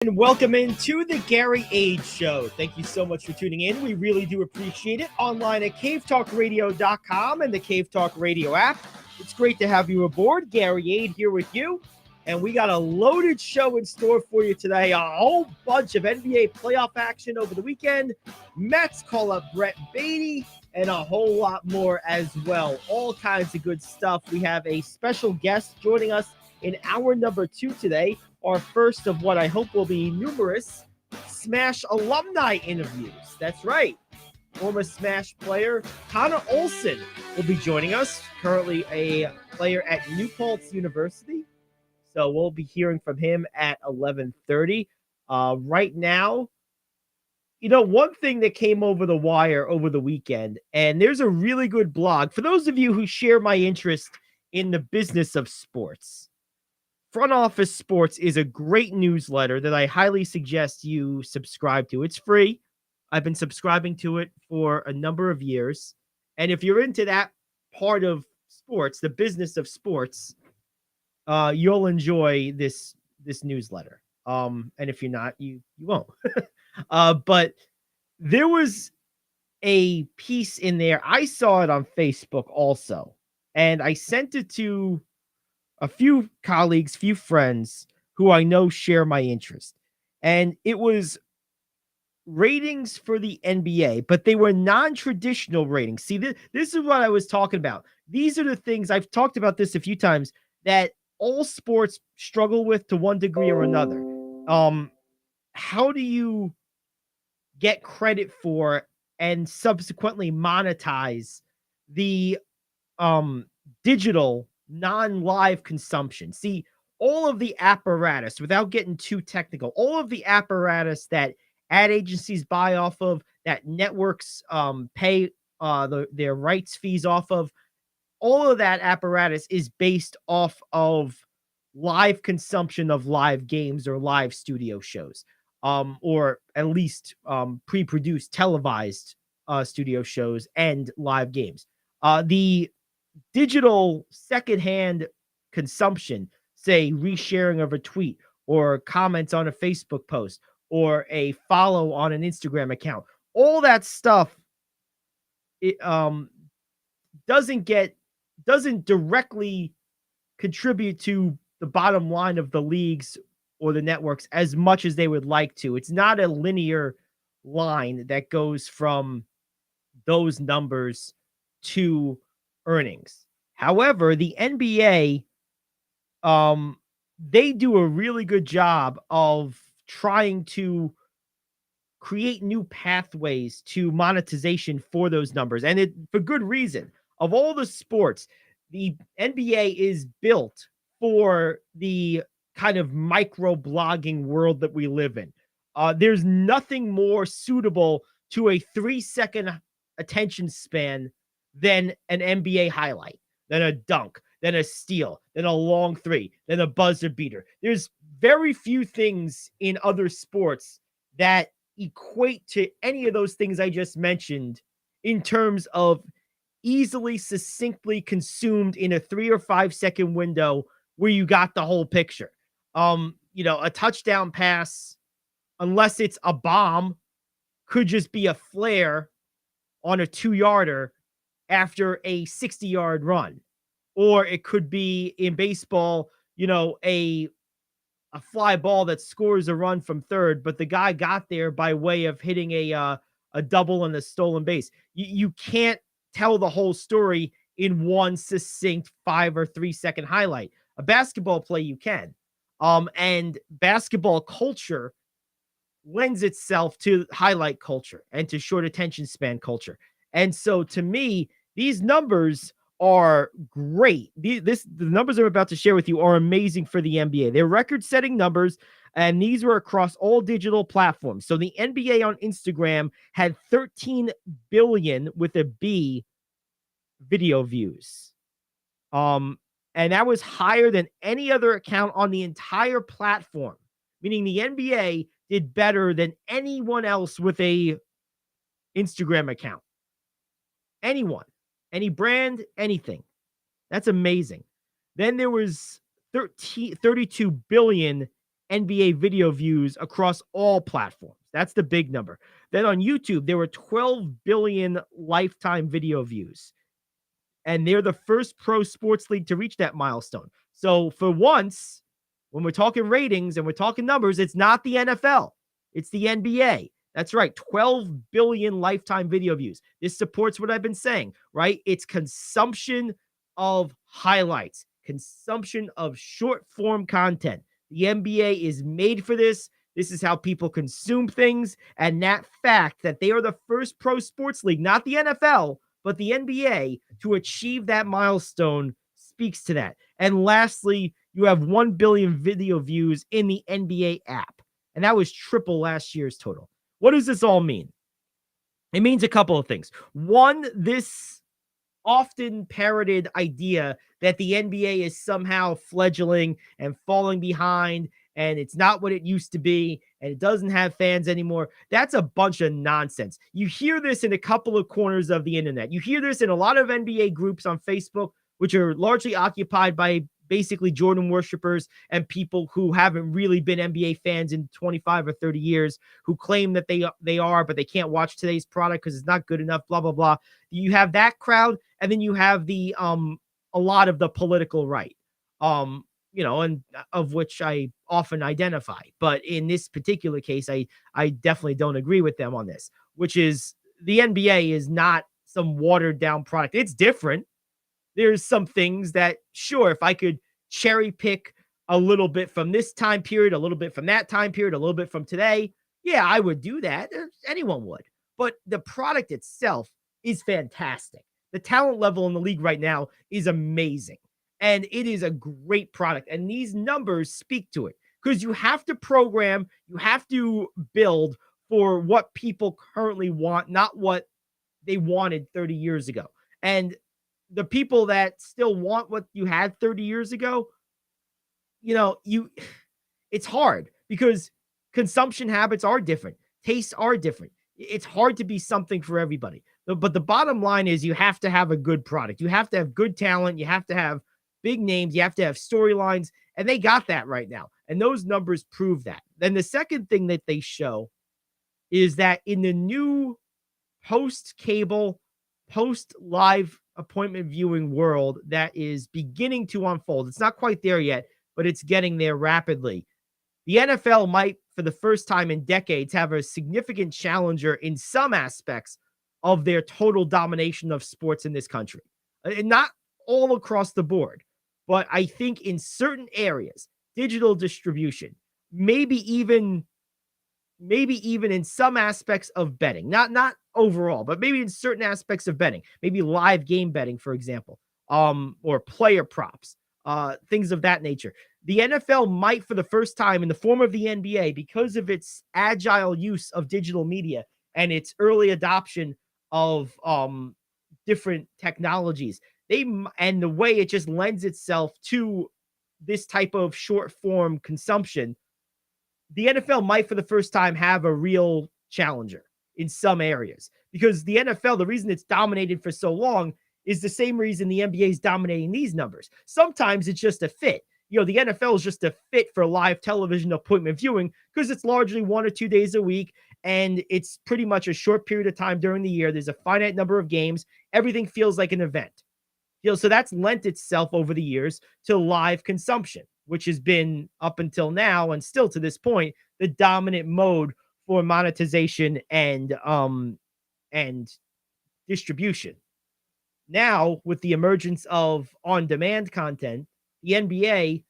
And welcome into the Gary Ayd Show. Thank you so much for tuning in. We really do appreciate it. Online at cavetalkradio.com and the Cave Talk Radio app. It's great to have you aboard. Gary Ayd here with you. And we got a loaded show in store for you today. A whole bunch of NBA playoff action over the weekend. Mets call up Brett Beatty and a whole lot more as well. All kinds of good stuff. We have a special guest joining us in hour number 2 today. Our first of what I hope will be numerous Smash alumni interviews. That's right. Former Smash player Connor Olson will be joining us, currently a player at New Paltz University. So we'll be hearing from him at 11:30. Right now, one thing that came over the wire over the weekend, and there's a really good blog for those of you who share my interest in the business of sports. Front Office Sports is a great newsletter that I highly suggest you subscribe to. It's free. I've been subscribing to it for a number of years. And if you're into that part of sports, the business of sports, you'll enjoy this newsletter. And if you're not, you won't. But there was a piece in there. I saw it on Facebook also. And I sent it to a few colleagues, few friends who I know share my interest. And it was ratings for the NBA, but they were non-traditional ratings. See, this is what I was talking about. These are the things, I've talked about this a few times, that all sports struggle with to one degree or another. How do you get credit for and subsequently monetize the digital non-live consumption? See, all of the apparatus, without getting too technical, all of the apparatus that ad agencies buy off of, that networks pay their rights fees off of, all of that apparatus is based off of live consumption of live games or live studio shows, or at least pre-produced televised studio shows and live games. The digital secondhand consumption, say resharing of a tweet or comments on a Facebook post or a follow on an Instagram account, all that stuff, it doesn't directly contribute to the bottom line of the leagues or the networks as much as they would like to. It's not a linear line that goes from those numbers to earnings. However, the NBA, they do a really good job of trying to create new pathways to monetization for those numbers, and it for good reason. Of all the sports, the NBA is built for the kind of micro blogging world that we live in. There's nothing more suitable to a 3-second attention span than an NBA highlight, than a dunk, than a steal, than a long three, than a buzzer beater. There's very few things in other sports that equate to any of those things I just mentioned in terms of easily, succinctly consumed in a 3 or 5 second window where you got the whole picture. A touchdown pass, unless it's a bomb, could just be a flare on a 2-yarder after a 60-yard run. Or it could be in baseball, a fly ball that scores a run from third, but the guy got there by way of hitting a double on the stolen base. You can't tell the whole story in one succinct 5 or 3 second highlight. A basketball play you can. And basketball culture lends itself to highlight culture and to short attention span culture. And so to me, these numbers are great. The numbers I'm about to share with you are amazing for the NBA. They're record-setting numbers, and these were across all digital platforms. So the NBA on Instagram had 13 billion with a B video views. And that was higher than any other account on the entire platform, meaning the NBA did better than anyone else with a Instagram account. Anyone, any brand, anything. That's amazing. Then there was 32 billion NBA video views across all platforms. That's the big number. Then on YouTube, there were 12 billion lifetime video views. And they're the first pro sports league to reach that milestone. So for once, when we're talking ratings and we're talking numbers, it's not the NFL, it's the NBA. That's right, 12 billion lifetime video views. This supports what I've been saying, right? It's consumption of highlights, consumption of short form content. The NBA is made for this. This is how people consume things. And that fact that they are the first pro sports league, not the NFL, but the NBA, to achieve that milestone speaks to that. And lastly, you have 1 billion video views in the NBA app. And that was triple last year's total. What does this all mean? It means a couple of things. One, this often parroted idea that the NBA is somehow fledgling and falling behind and it's not what it used to be and it doesn't have fans anymore. That's a bunch of nonsense. You hear this in a couple of corners of the internet. You hear this in a lot of NBA groups on Facebook, which are largely occupied by basically Jordan worshipers and people who haven't really been NBA fans in 25 or 30 years, who claim that they are, but they can't watch today's product because it's not good enough, blah, blah, blah. You have that crowd, and then you have the a lot of the political right, and of which I often identify. But in this particular case, I definitely don't agree with them on this, which is the NBA is not some watered down product. It's different. There's some things that, sure, if I could cherry pick a little bit from this time period, a little bit from that time period, a little bit from today, yeah, I would do that. Anyone would. But the product itself is fantastic. The talent level in the league right now is amazing. And it is a great product. And these numbers speak to it because you have to program, you have to build for what people currently want, not what they wanted 30 years ago. And the people that still want what you had 30 years ago, it's hard because consumption habits are different. Tastes are different. It's hard to be something for everybody. But the bottom line is you have to have a good product. You have to have good talent. You have to have big names. You have to have storylines. And they got that right now. And those numbers prove that. Then the second thing that they show is that in the new post-cable, post-live appointment viewing world that is beginning to unfold. It's not quite there yet, but it's getting there rapidly. The NFL might, for the first time in decades, have a significant challenger in some aspects of their total domination of sports in this country. And not all across the board, but I think in certain areas, digital distribution, maybe even in some aspects of betting, not overall, but maybe in certain aspects of betting, maybe live game betting, for example, or player props, things of that nature. The NFL might, for the first time in the form of the NBA, because of its agile use of digital media and its early adoption of different technologies, and the way it just lends itself to this type of short form consumption, the NFL might, for the first time, have a real challenger in some areas. Because the NFL, the reason it's dominated for so long is the same reason the NBA is dominating these numbers. Sometimes it's just a fit. The NFL is just a fit for live television appointment viewing because it's largely 1 or 2 days a week, and it's pretty much a short period of time during the year. There's a finite number of games. Everything feels like an event. So that's lent itself over the years to live consumption, which has been, up until now and still to this point, the dominant mode for monetization and distribution. Now, with the emergence of on-demand content, the NBA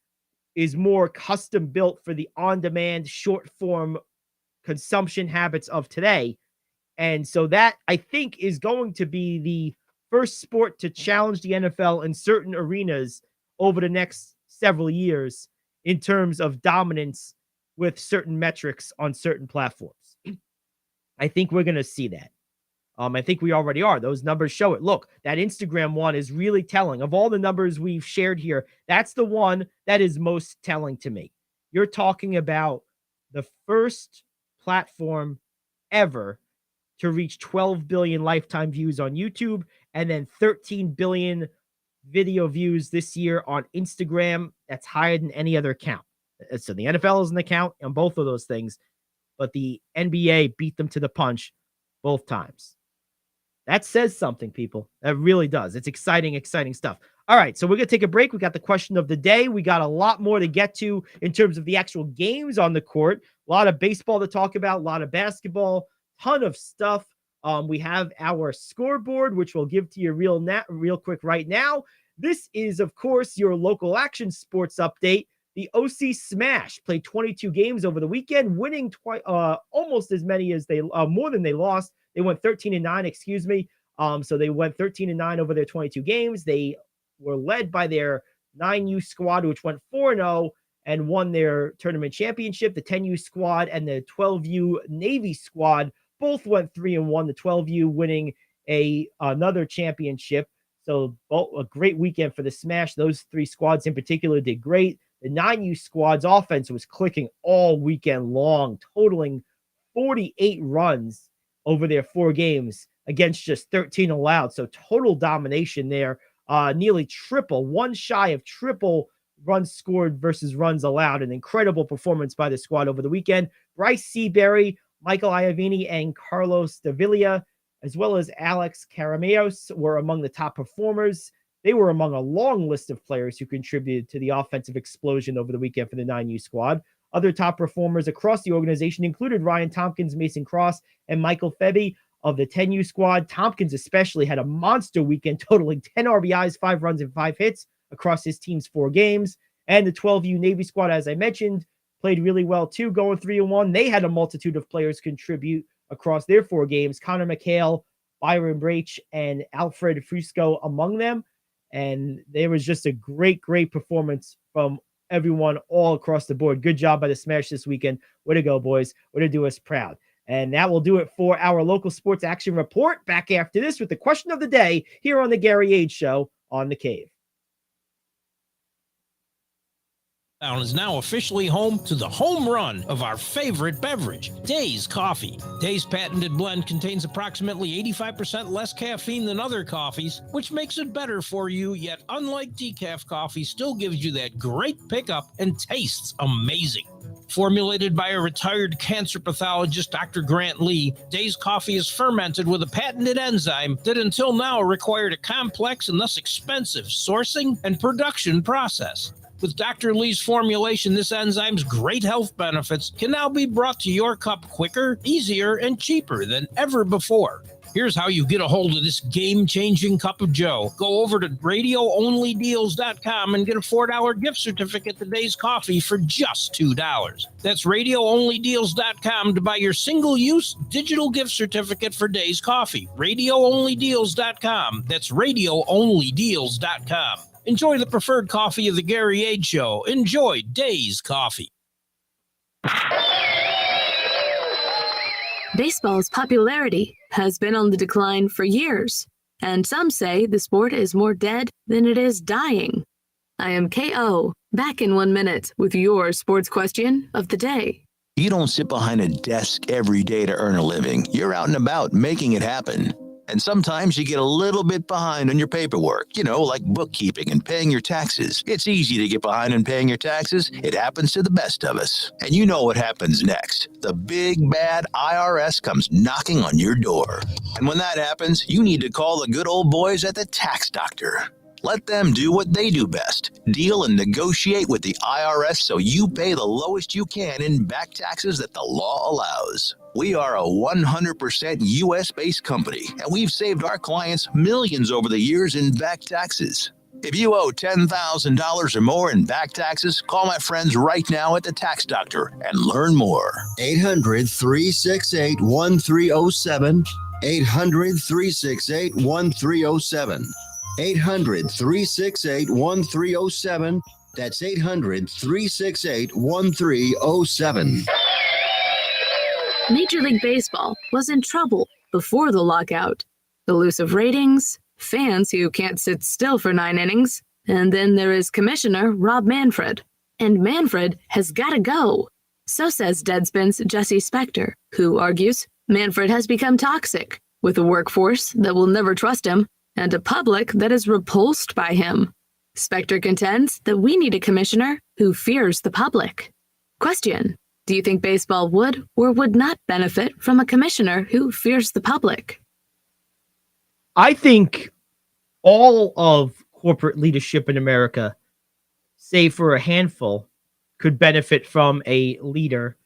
is more custom built for the on-demand short-form consumption habits of today. And so that, I think, is going to be the first sport to challenge the NFL in certain arenas over the next several years in terms of dominance with certain metrics on certain platforms. I think we're going to see that. I think we already are. Those numbers show it. Look, that Instagram one is really telling. Of all the numbers we've shared here, that's the one that is most telling to me. You're talking about the first platform ever to reach 12 billion lifetime views on YouTube and then 13 billion video views this year on Instagram. That's higher than any other account. So the NFL is an account on both of those things, but the NBA beat them to the punch both times. That says something, people. That really does. It's exciting, exciting stuff. All right, so we're going to take a break. We got the question of the day. We got a lot more to get to in terms of the actual games on the court. A lot of baseball to talk about, a lot of basketball, ton of stuff. We have our scoreboard, which we'll give to you real quick right now. This is, of course, your local action sports update. The OC Smash played 22 games over the weekend, winning almost as many as more than they lost. They went 13-9, excuse me. So they went 13-9 over their 22 games. They were led by their 9U squad, which went 4-0 and won their tournament championship. The 10U squad and the 12U Navy squad both went 3-1. The 12U winning another championship. So a great weekend for the Smash. Those three squads in particular did great. The 9U squad's offense was clicking all weekend long, totaling 48 runs over their 4 games against just 13 allowed. So total domination there. Nearly triple, one shy of triple runs scored versus runs allowed. An incredible performance by the squad over the weekend. Bryce Seabury, Michael Iovini, and Carlos Davila, as well as Alex Carameos, were among the top performers. They were among a long list of players who contributed to the offensive explosion over the weekend for the 9U squad. Other top performers across the organization included Ryan Tompkins, Mason Cross, and Michael Febby of the 10U squad. Tompkins especially had a monster weekend, totaling 10 RBIs, 5 runs, and 5 hits across his team's 4 games. And the 12U Navy squad, as I mentioned, played really well too, going 3-1. They had a multitude of players contribute across their 4 games. Connor McHale, Byron Brach, and Alfred Fusco among them. And there was just a great, great performance from everyone all across the board. Good job by the Smash this weekend. Way to go, boys. Way to do us proud. And that will do it for our local sports action report. Back after this with the question of the day here on the Gary Ayd Show on The Cave. Is now officially home to the home run of our favorite beverage, Days Coffee. Days' patented blend contains approximately 85% less caffeine than other coffees, which makes it better for you, yet unlike decaf coffee, still gives you that great pickup and tastes amazing. Formulated by a retired cancer pathologist, Dr. Grant Lee, Days Coffee is fermented with a patented enzyme that until now required a complex and thus expensive sourcing and production process. With Dr. Lee's formulation, this enzyme's great health benefits can now be brought to your cup quicker, easier, and cheaper than ever before. Here's how you get a hold of this game-changing cup of joe. Go over to radioonlydeals.com and get a $4 gift certificate to Days Coffee for just $2. That's radioonlydeals.com to buy your single-use digital gift certificate for Days Coffee. Radioonlydeals.com. That's radioonlydeals.com. Enjoy the preferred coffee of the Gary Ayd Show. Enjoy Days Coffee. Baseball's popularity has been on the decline for years, and some say the sport is more dead than it is dying. I am KO, back in 1 minute with your sports question of the day. You don't sit behind a desk every day to earn a living. You're out and about making it happen. And sometimes you get a little bit behind on your paperwork, like bookkeeping and paying your taxes. It's easy to get behind on paying your taxes. It happens to the best of us. And you know what happens next. The big bad IRS comes knocking on your door. And when that happens, you need to call the good old boys at the Tax Doctor. Let them do what they do best. Deal and negotiate with the IRS so you pay the lowest you can in back taxes that the law allows. We are a 100% U.S.-based company, and we've saved our clients millions over the years in back taxes. If you owe $10,000 or more in back taxes, call my friends right now at the Tax Doctor and learn more. 800-368-1307. 800-368-1307. 800-368-1307. That's 800-368-1307. Major League Baseball was in trouble before the lockout. Elusive ratings, fans who can't sit still for 9 innings, and then there is Commissioner Rob Manfred. And Manfred has got to go. So says Deadspin's Jesse Spector, who argues Manfred has become toxic, with a workforce that will never trust him and a public that is repulsed by him. Spectre contends that we need a commissioner who fears the public. Question: do you think baseball would or would not benefit from a commissioner who fears the public? I think all of corporate leadership in America, save for a handful, could benefit from a leader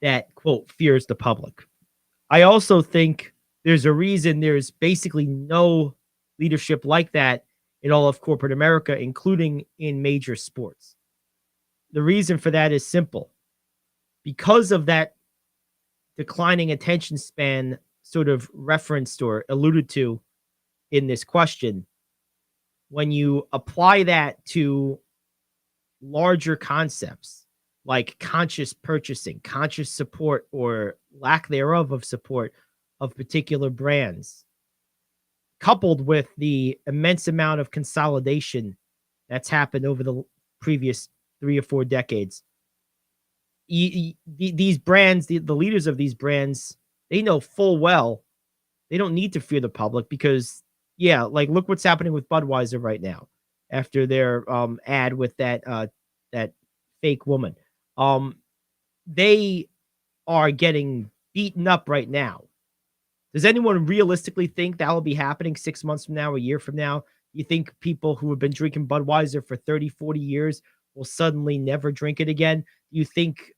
that, quote, fears the public. I also think there's a reason there's basically no leadership like that in all of corporate America, including in major sports. The reason for that is simple. Because of that declining attention span sort of referenced or alluded to in this question, when you apply that to larger concepts like conscious purchasing, conscious support or lack thereof of support of particular brands, coupled with the immense amount of consolidation that's happened over the previous 3 or 4 decades, these brands, the leaders of these brands, they know full well they don't need to fear the public because, yeah, like look what's happening with Budweiser right now after their ad with that fake woman. They are getting beaten up right now. Does anyone realistically think that will be happening 6 months from now, a year from now? You think people who have been drinking Budweiser for 30, 40 years will suddenly never drink it again? You think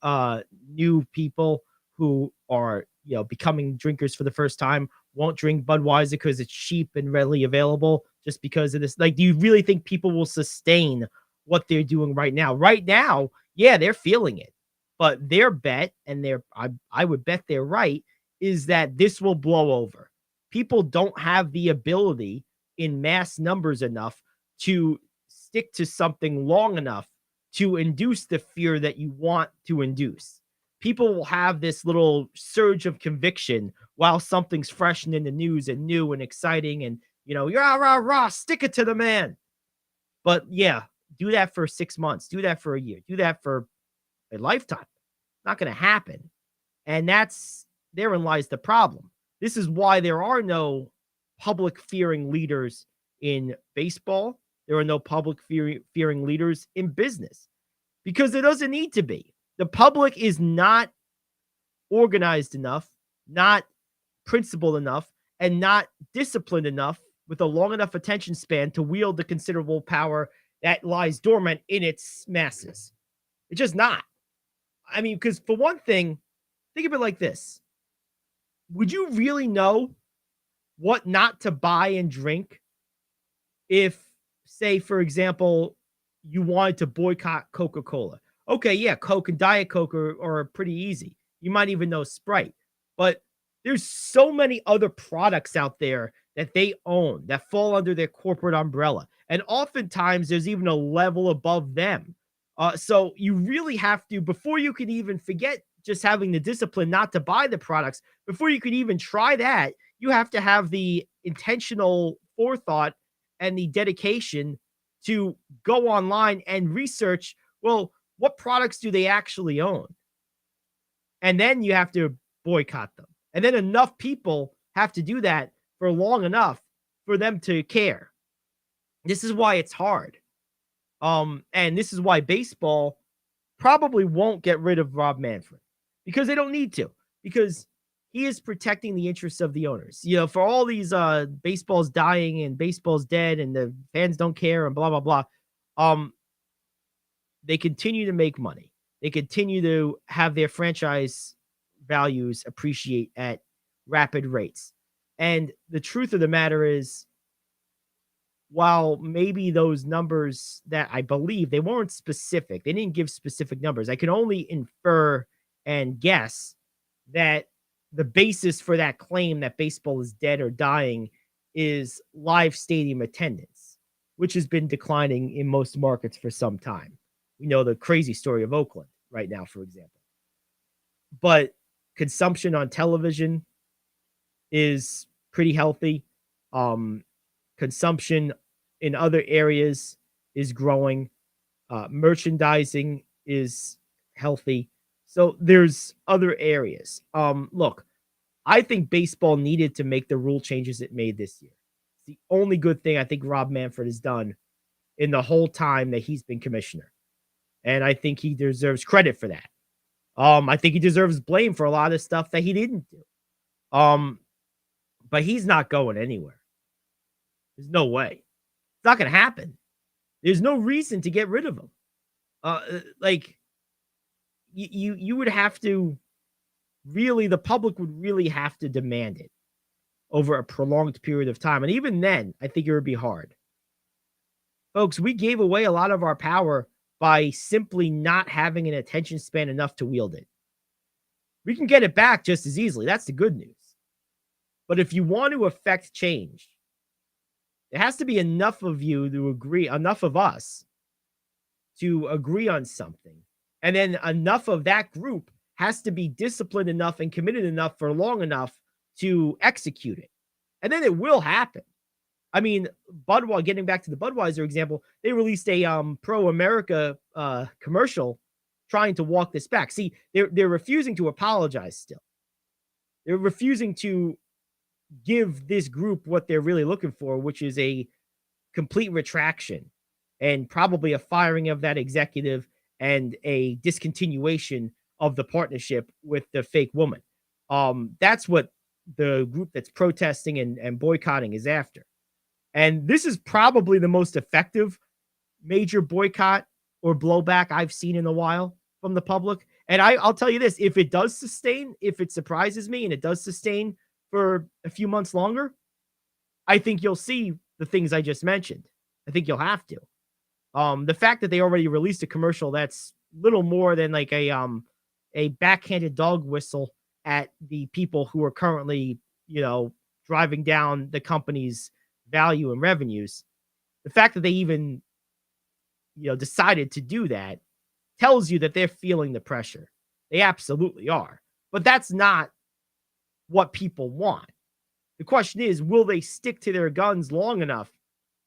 new people who are, becoming drinkers for the first time won't drink Budweiser because it's cheap and readily available just because of this? Like, do you really think people will sustain what they're doing right now? Right now, yeah, they're feeling it. But their bet, and I would bet they're right, is that this will blow over. People don't have the ability in mass numbers enough to stick to something long enough to induce the fear that you want to induce. People will have this little surge of conviction while something's fresh and in the news and new and exciting and, rah, rah, rah, stick it to the man. But yeah, do that for 6 months. Do that for a year. Do that for a lifetime. Not going to happen. And therein lies the problem. This is why there are no public fearing leaders in baseball. There are no public fearing leaders in business because there doesn't need to be. The public is not organized enough, not principled enough, and not disciplined enough with a long enough attention span to wield the considerable power that lies dormant in its masses. It's just not. I mean, because for one thing, think of it like this. Would you really know what not to buy and drink if, say, for example, you wanted to boycott Coca-Cola? Okay, yeah, Coke and Diet Coke are pretty easy. You might even know Sprite. But there's so many other products out there that they own that fall under their corporate umbrella. And oftentimes there's even a level above them. So you really have to, before you can even forget just having the discipline not to buy the products, before you could even try that, you have to have the intentional forethought and the dedication to go online and research, well, what products do they actually own? And then you have to boycott them. And then enough people have to do that for long enough for them to care. This is why it's hard. And this is why baseball probably won't get rid of Rob Manfred because they don't need to, because he is protecting the interests of the owners. For all these baseball's dying and baseball's dead and the fans don't care and blah, blah, blah. They continue to make money. They continue to have their franchise values appreciate at rapid rates. And the truth of the matter is, while maybe those numbers that I believe they weren't specific, they didn't give specific numbers. I can only infer and guess that the basis for that claim that baseball is dead or dying is live stadium attendance, which has been declining in most markets for some time. We know the crazy story of Oakland right now, for example. But consumption on television is pretty healthy. Consumption in other areas is growing. Merchandising is healthy. So there's other areas. Look, I think baseball needed to make the rule changes it made this year. It's the only good thing I think Rob Manfred has done in the whole time that he's been commissioner. And I think he deserves credit for that. I think he deserves blame for a lot of stuff that he didn't do. But he's not going anywhere. There's no way. It's not going to happen. There's no reason to get rid of him. Like you would have to really, the public would really have to demand it over a prolonged period of time. And even then, I think it would be hard. Folks, we gave away a lot of our power by simply not having an attention span enough to wield it. We can get it back just as easily. That's the good news. But if you want to affect change, there has to be enough of you to agree, enough of us to agree on something. And then enough of that group has to be disciplined enough and committed enough for long enough to execute it. And then it will happen. I mean, Budweiser, getting back to the Budweiser example, they released a pro-America commercial trying to walk this back. See, they're refusing to apologize still. They're refusing to give this group what they're really looking for, which is a complete retraction and probably a firing of that executive and a discontinuation of the partnership with the fake woman. That's what the group that's protesting and boycotting is after. And this is probably the most effective major boycott or blowback I've seen in a while from the public. And I'll tell you this, if it does sustain, if it surprises me and it does sustain for a few months longer, I think you'll see the things I just mentioned. I think you'll have to. The fact that they already released a commercial that's little more than like a backhanded dog whistle at the people who are currently, driving down the company's value and revenues. The fact that they even, decided to do that tells you that they're feeling the pressure. They absolutely are. But that's not what people want. The question is, will they stick to their guns long enough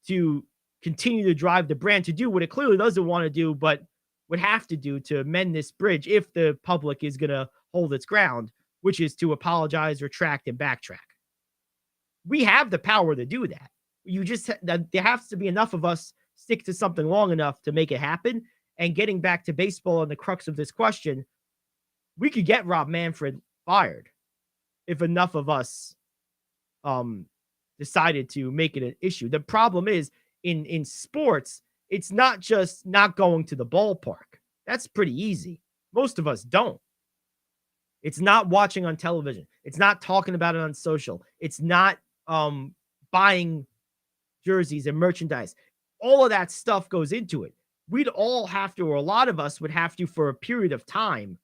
to continue to drive the brand to do what it clearly doesn't want to do, but would have to do to mend this bridge if the public is going to hold its ground, which is to apologize, retract, and backtrack. We have the power to do that. There has to be enough of us stick to something long enough to make it happen. And getting back to baseball and the crux of this question, we could get Rob Manfred fired if enough of us decided to make it an issue. The problem is in sports, it's not just not going to the ballpark. That's pretty easy. Most of us don't. It's not watching on television. It's not talking about it on social. It's not buying jerseys and merchandise. All of that stuff goes into it. We'd all have to, or a lot of us would have to, for a period of time,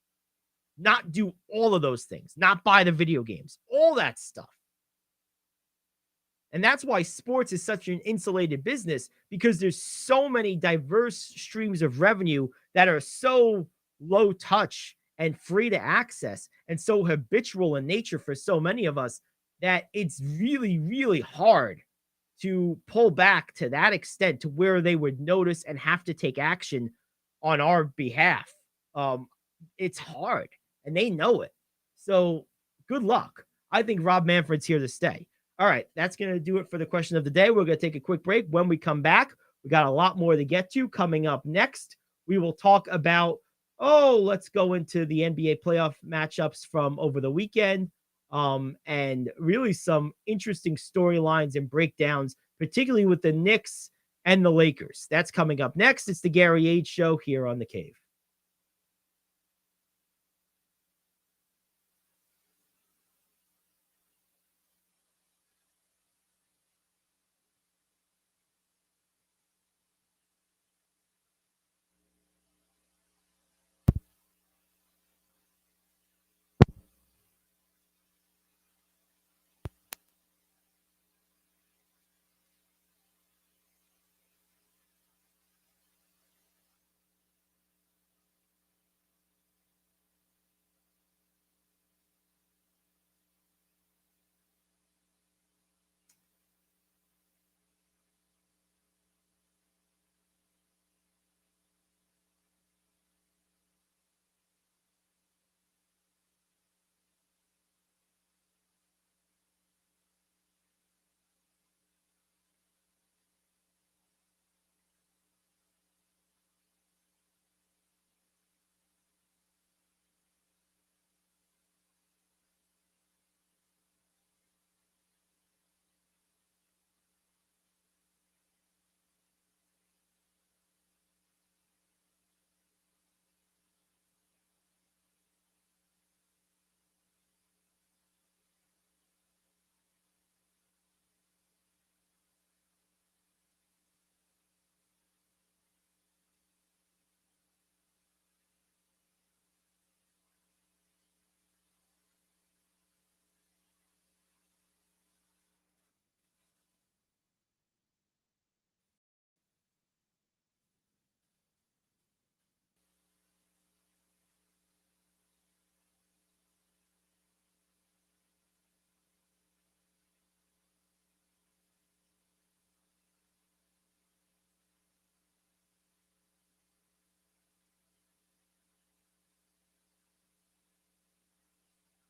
not do all of those things, not buy the video games, all that stuff. And that's why sports is such an insulated business, because there's so many diverse streams of revenue that are so low touch and free to access and so habitual in nature for so many of us that it's really, really hard to pull back to that extent to where they would notice and have to take action on our behalf. It's hard and they know it. So good luck. I think Rob Manfred's here to stay. All right, that's going to do it for the question of the day. We're going to take a quick break. When we come back, we got a lot more to get to. Coming up next, we will talk about, let's go into the NBA playoff matchups from over the weekend, and really some interesting storylines and breakdowns, particularly with the Knicks and the Lakers. That's coming up next. It's the Gary Ayd Show here on The Cave.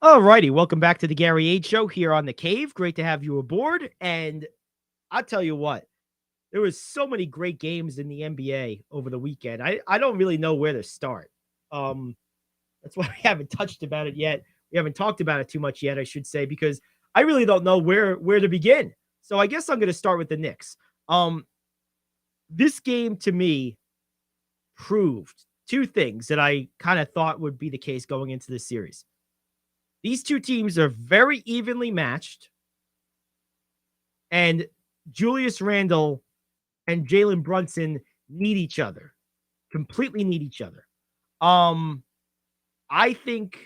All righty, welcome back to the Gary Ayd Show here on the Cave. Great to have you aboard. And I'll tell you what, there was so many great games in the NBA over the weekend. I don't really know where to start. That's why we haven't touched about it yet. We haven't talked about it too much yet, I should say, because I really don't know where to begin. So I guess I'm going to start with the Knicks. This game to me proved two things that I kind of thought would be the case going into this series. These two teams are very evenly matched, and Julius Randle and Jalen Brunson need each other, completely need each other. I think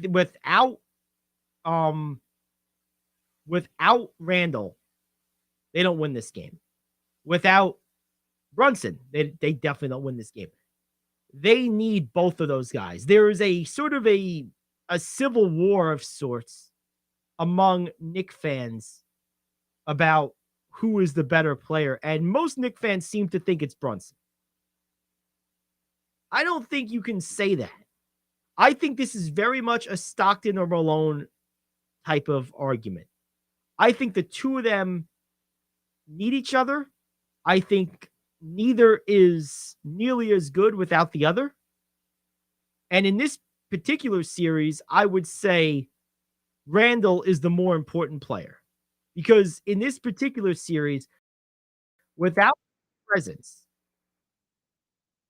without Randle, they don't win this game. Without Brunson, they definitely don't win this game. They need both of those guys. There is a sort of a civil war of sorts among Knick fans about who is the better player, and most Knick fans seem to think it's Brunson. I don't think you can say that. I think this is very much a Stockton or Malone type of argument. I think the two of them need each other. I think neither is nearly as good without the other. And in this particular series, I would say Randle is the more important player. Because in this particular series, without presence,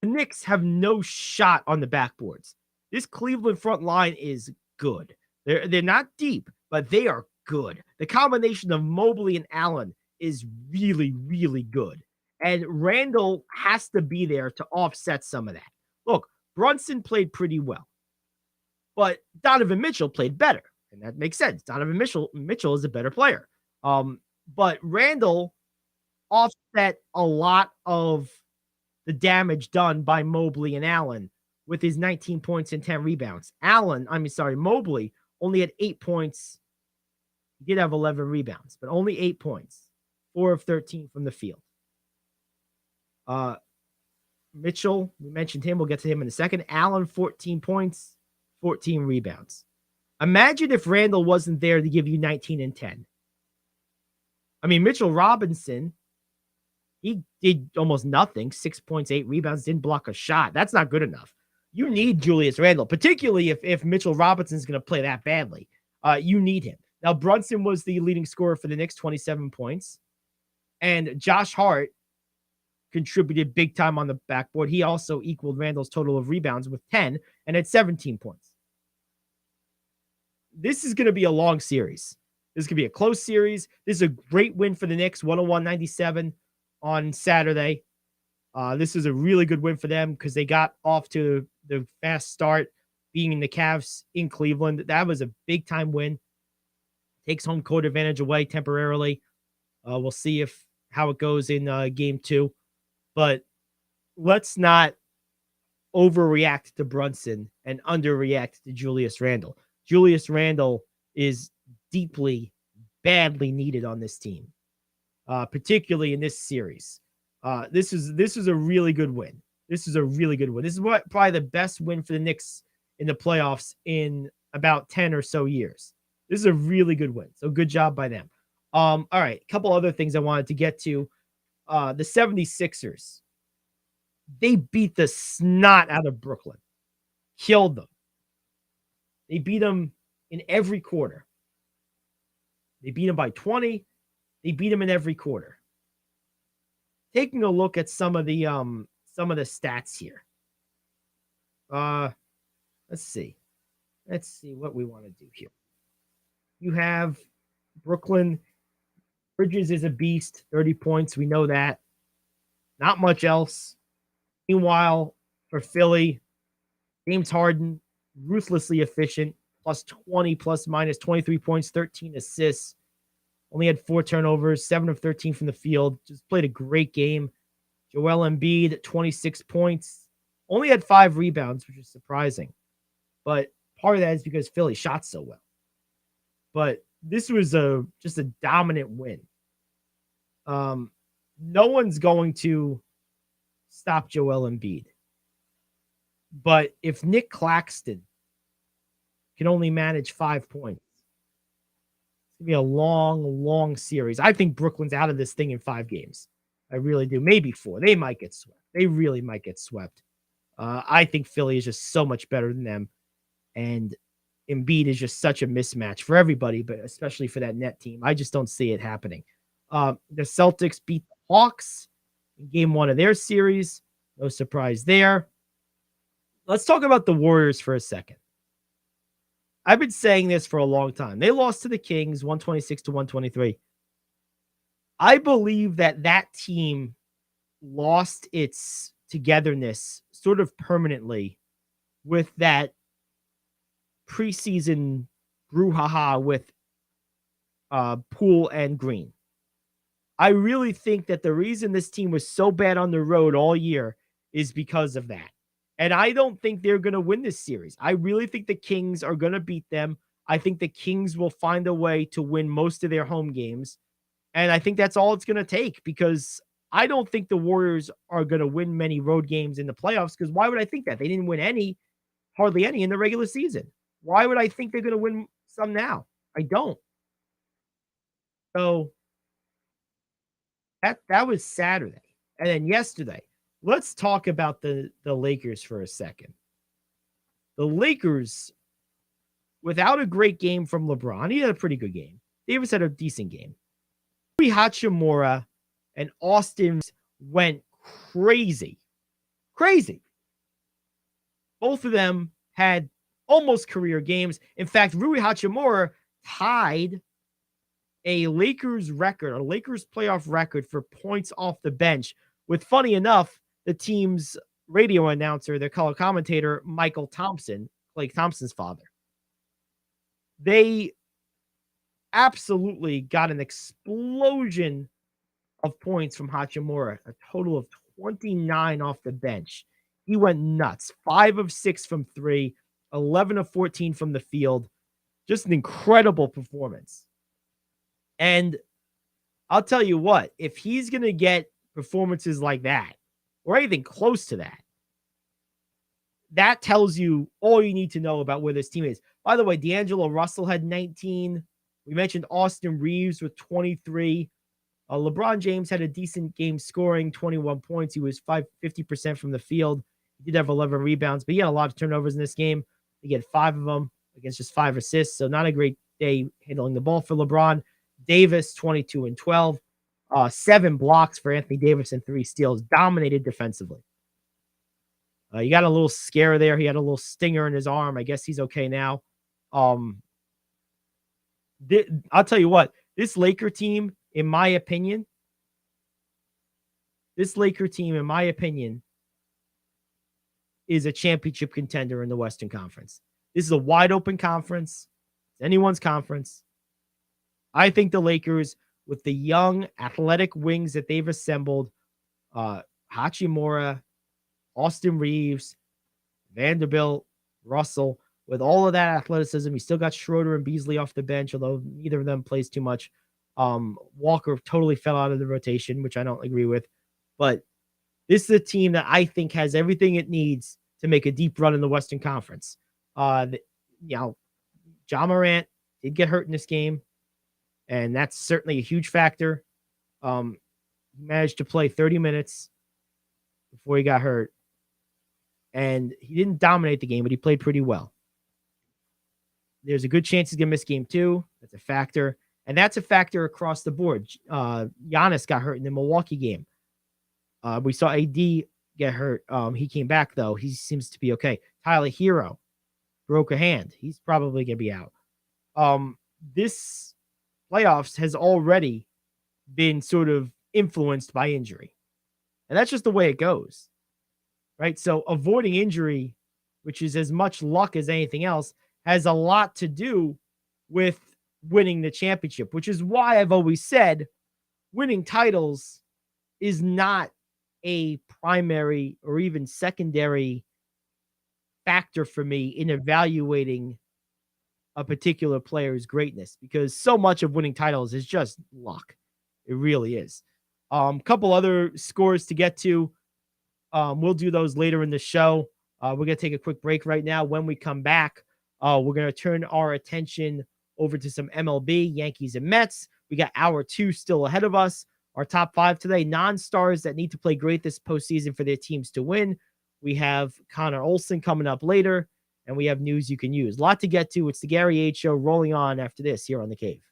the Knicks have no shot on the backboards. This Cleveland front line is good. They're not deep, but they are good. The combination of Mobley and Allen is really, really good. And Randle has to be there to offset some of that. Look, Brunson played pretty well, but Donovan Mitchell played better, and that makes sense. Donovan Mitchell is a better player. But Randle offset a lot of the damage done by Mobley and Allen with his 19 points and 10 rebounds. Mobley only had 8 points. He did have 11 rebounds, but only 8 points, 4 of 13 from the field. Mitchell, we mentioned him. We'll get to him in a second. Allen, 14 points, 14 rebounds. Imagine if Randle wasn't there to give you 19 and 10. Mitchell Robinson, he did almost nothing. 6 points, 8 rebounds, didn't block a shot. That's not good enough. You need Julius Randle, particularly if Mitchell Robinson's going to play that badly. You need him. Now, Brunson was the leading scorer for the Knicks, 27 points. And Josh Hart contributed big time on the backboard. He also equaled Randle's total of rebounds with 10 and had 17 points. This is going to be a long series. This could be a close series. This is a great win for the Knicks, 101-97 on Saturday. This is a really good win for them because they got off to the fast start being in the Cavs in Cleveland. That was a big-time win. Takes home court advantage away temporarily. We'll see how it goes in game 2. But let's not overreact to Brunson and underreact to Julius Randle. Julius Randle is deeply, badly needed on this team, particularly in this series. This is a really good win. This is a really good win. This is probably the best win for the Knicks in the playoffs in about 10 or so years. This is a really good win. So good job by them. All right, a couple other things I wanted to get to. The 76ers, they beat the snot out of Brooklyn. Killed them. They beat them in every quarter. They beat them by 20. They beat them in every quarter. Taking a look at some of the stats here. Let's see what we want to do here. You have Brooklyn. Bridges is a beast, 30 points. We know that. Not much else. Meanwhile, for Philly, James Harden, ruthlessly efficient, plus 20, plus minus 23 points, 13 assists. Only had 4 turnovers, 7 of 13 from the field. Just played a great game. Joel Embiid, 26 points. Only had 5 rebounds, which is surprising. But part of that is because Philly shot so well. But this was just a dominant win. No one's going to stop Joel Embiid. But if Nick Claxton can only manage 5 points. It's going to be a long, long series. I think Brooklyn's out of this thing in 5 games. I really do. Maybe 4. They might get swept. They really might get swept. I think Philly is just so much better than them. And Embiid is just such a mismatch for everybody, but especially for that net team. I just don't see it happening. The Celtics beat the Hawks in game 1 of their series. No surprise there. Let's talk about the Warriors for a second. I've been saying this for a long time. They lost to the Kings 126-123. I believe that team lost its togetherness sort of permanently with that preseason brouhaha with Poole and Green. I really think that the reason this team was so bad on the road all year is because of that. And I don't think they're going to win this series. I really think the Kings are going to beat them. I think the Kings will find a way to win most of their home games. And I think that's all it's going to take, because I don't think the Warriors are going to win many road games in the playoffs, because why would I think that? They didn't win hardly any in the regular season. Why would I think they're going to win some now? I don't. So that was Saturday. And then yesterday, let's talk about the Lakers for a second. The Lakers, without a great game from LeBron, he had a pretty good game. Davis had a decent game. Rui Hachimura and Austin went crazy. Crazy. Both of them had almost career games. In fact, Rui Hachimura tied a Lakers playoff record for points off the bench with, funny enough, the team's radio announcer, their color commentator, Michael Thompson, Klay Thompson's father. They absolutely got an explosion of points from Hachimura, a total of 29 off the bench. He went nuts. 5 of 6 from 3, 11 of 14 from the field. Just an incredible performance. And I'll tell you what, if he's going to get performances like that, or anything close to that, that tells you all you need to know about where this team is. By the way, D'Angelo Russell had 19. We mentioned Austin Reeves with 23. LeBron James had a decent game scoring, 21 points. He was 50% from the field. He did have 11 rebounds, but he had a lot of turnovers in this game. He had 5 of them against just 5 assists, so not a great day handling the ball for LeBron. Davis, 22 and 12. 7 blocks for Anthony Davis and 3 steals. Dominated defensively. You got a little scare there. He had a little stinger in his arm. I guess he's okay now. I'll tell you what, this Laker team, in my opinion, is a championship contender in the Western Conference. This is a wide open conference. It's anyone's conference. I think the Lakers, with the young athletic wings that they've assembled, Hachimura, Austin Reeves, Vanderbilt, Russell, with all of that athleticism, you still got Schroeder and Beasley off the bench, although neither of them plays too much. Walker totally fell out of the rotation, which I don't agree with. But this is a team that I think has everything it needs to make a deep run in the Western Conference. Ja Morant did get hurt in this game, and that's certainly a huge factor. He managed to play 30 minutes before he got hurt. And he didn't dominate the game, but he played pretty well. There's a good chance he's going to miss game 2. That's a factor. And that's a factor across the board. Giannis got hurt in the Milwaukee game. We saw AD get hurt. He came back, though. He seems to be okay. Tyler Hero broke a hand. He's probably going to be out. This playoffs has already been sort of influenced by injury. And that's just the way it goes. Right? So avoiding injury, which is as much luck as anything else, has a lot to do with winning the championship, which is why I've always said winning titles is not a primary or even secondary factor for me in evaluating a particular player's greatness, because so much of winning titles is just luck. It really is. Couple other scores to get to. We'll do those later in the show. We're going to take a quick break right now. When we come back, We're going to turn our attention over to some MLB, Yankees and Mets. We got hour 2 still ahead of us. Our top 5 today, non-stars that need to play great this postseason for their teams to win. We have Connor Olson coming up later, and we have news you can use. A lot to get to. It's the Gary Ayd Show rolling on after this here on The Cave.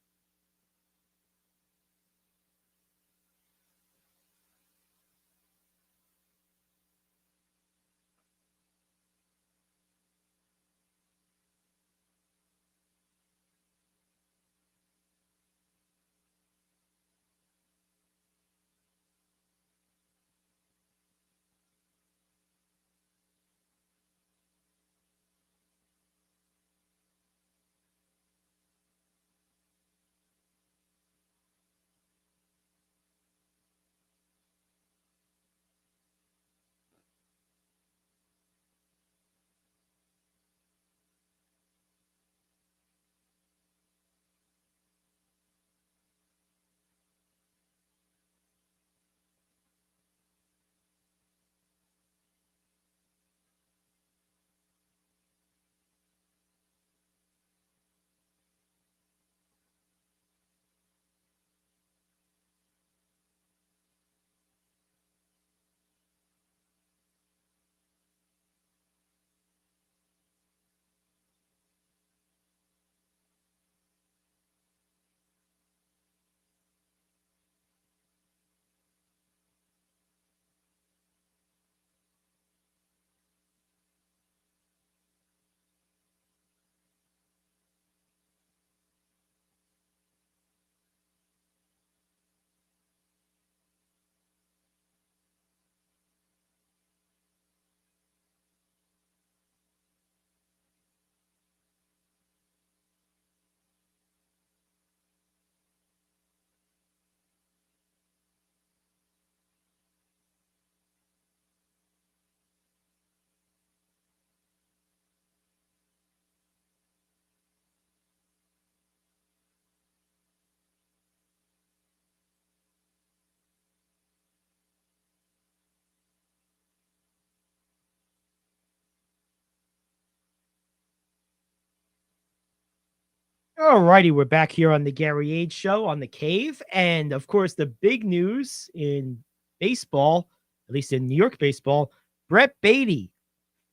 All righty, we're back here on the Gary Ayd Show on The Cave. And of course, the big news in baseball, at least in New York baseball, Brett Beatty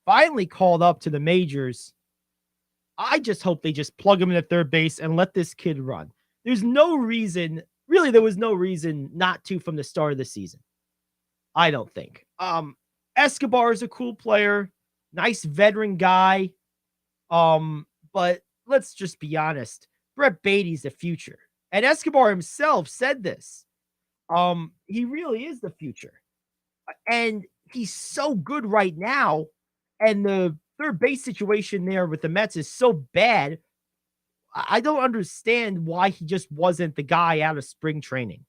finally called up to the majors. I just hope they just plug him in at third base and let this kid run. There's no reason, really, there was no reason not to from the start of the season. I don't think. Escobar is a cool player, nice veteran guy. But let's just be honest. Brett Beatty's the future. And Escobar himself said this. He really is the future. And he's so good right now. And the third base situation there with the Mets is so bad. I don't understand why he just wasn't the guy out of spring training.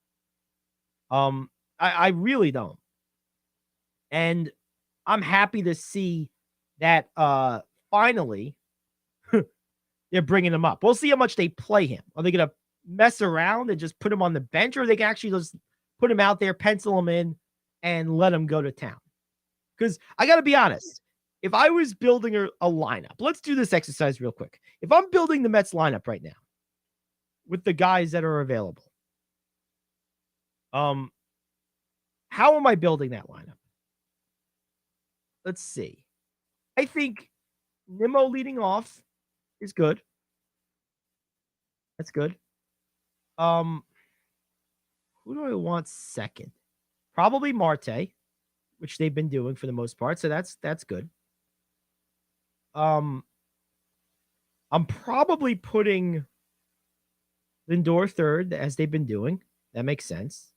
I really don't. And I'm happy to see that finally they're bringing him up. We'll see how much they play him. Are they going to mess around and just put him on the bench, or they can actually just put him out there, pencil him in, and let him go to town? Because I got to be honest, if I was building a lineup, let's do this exercise real quick. If I'm building the Mets lineup right now with the guys that are available, how am I building that lineup? Let's see. I think Nimmo leading off is good. That's good. Who do I want second? Probably Marte, which they've been doing for the most part. So that's good. I'm probably putting Lindor third, as they've been doing. That makes sense.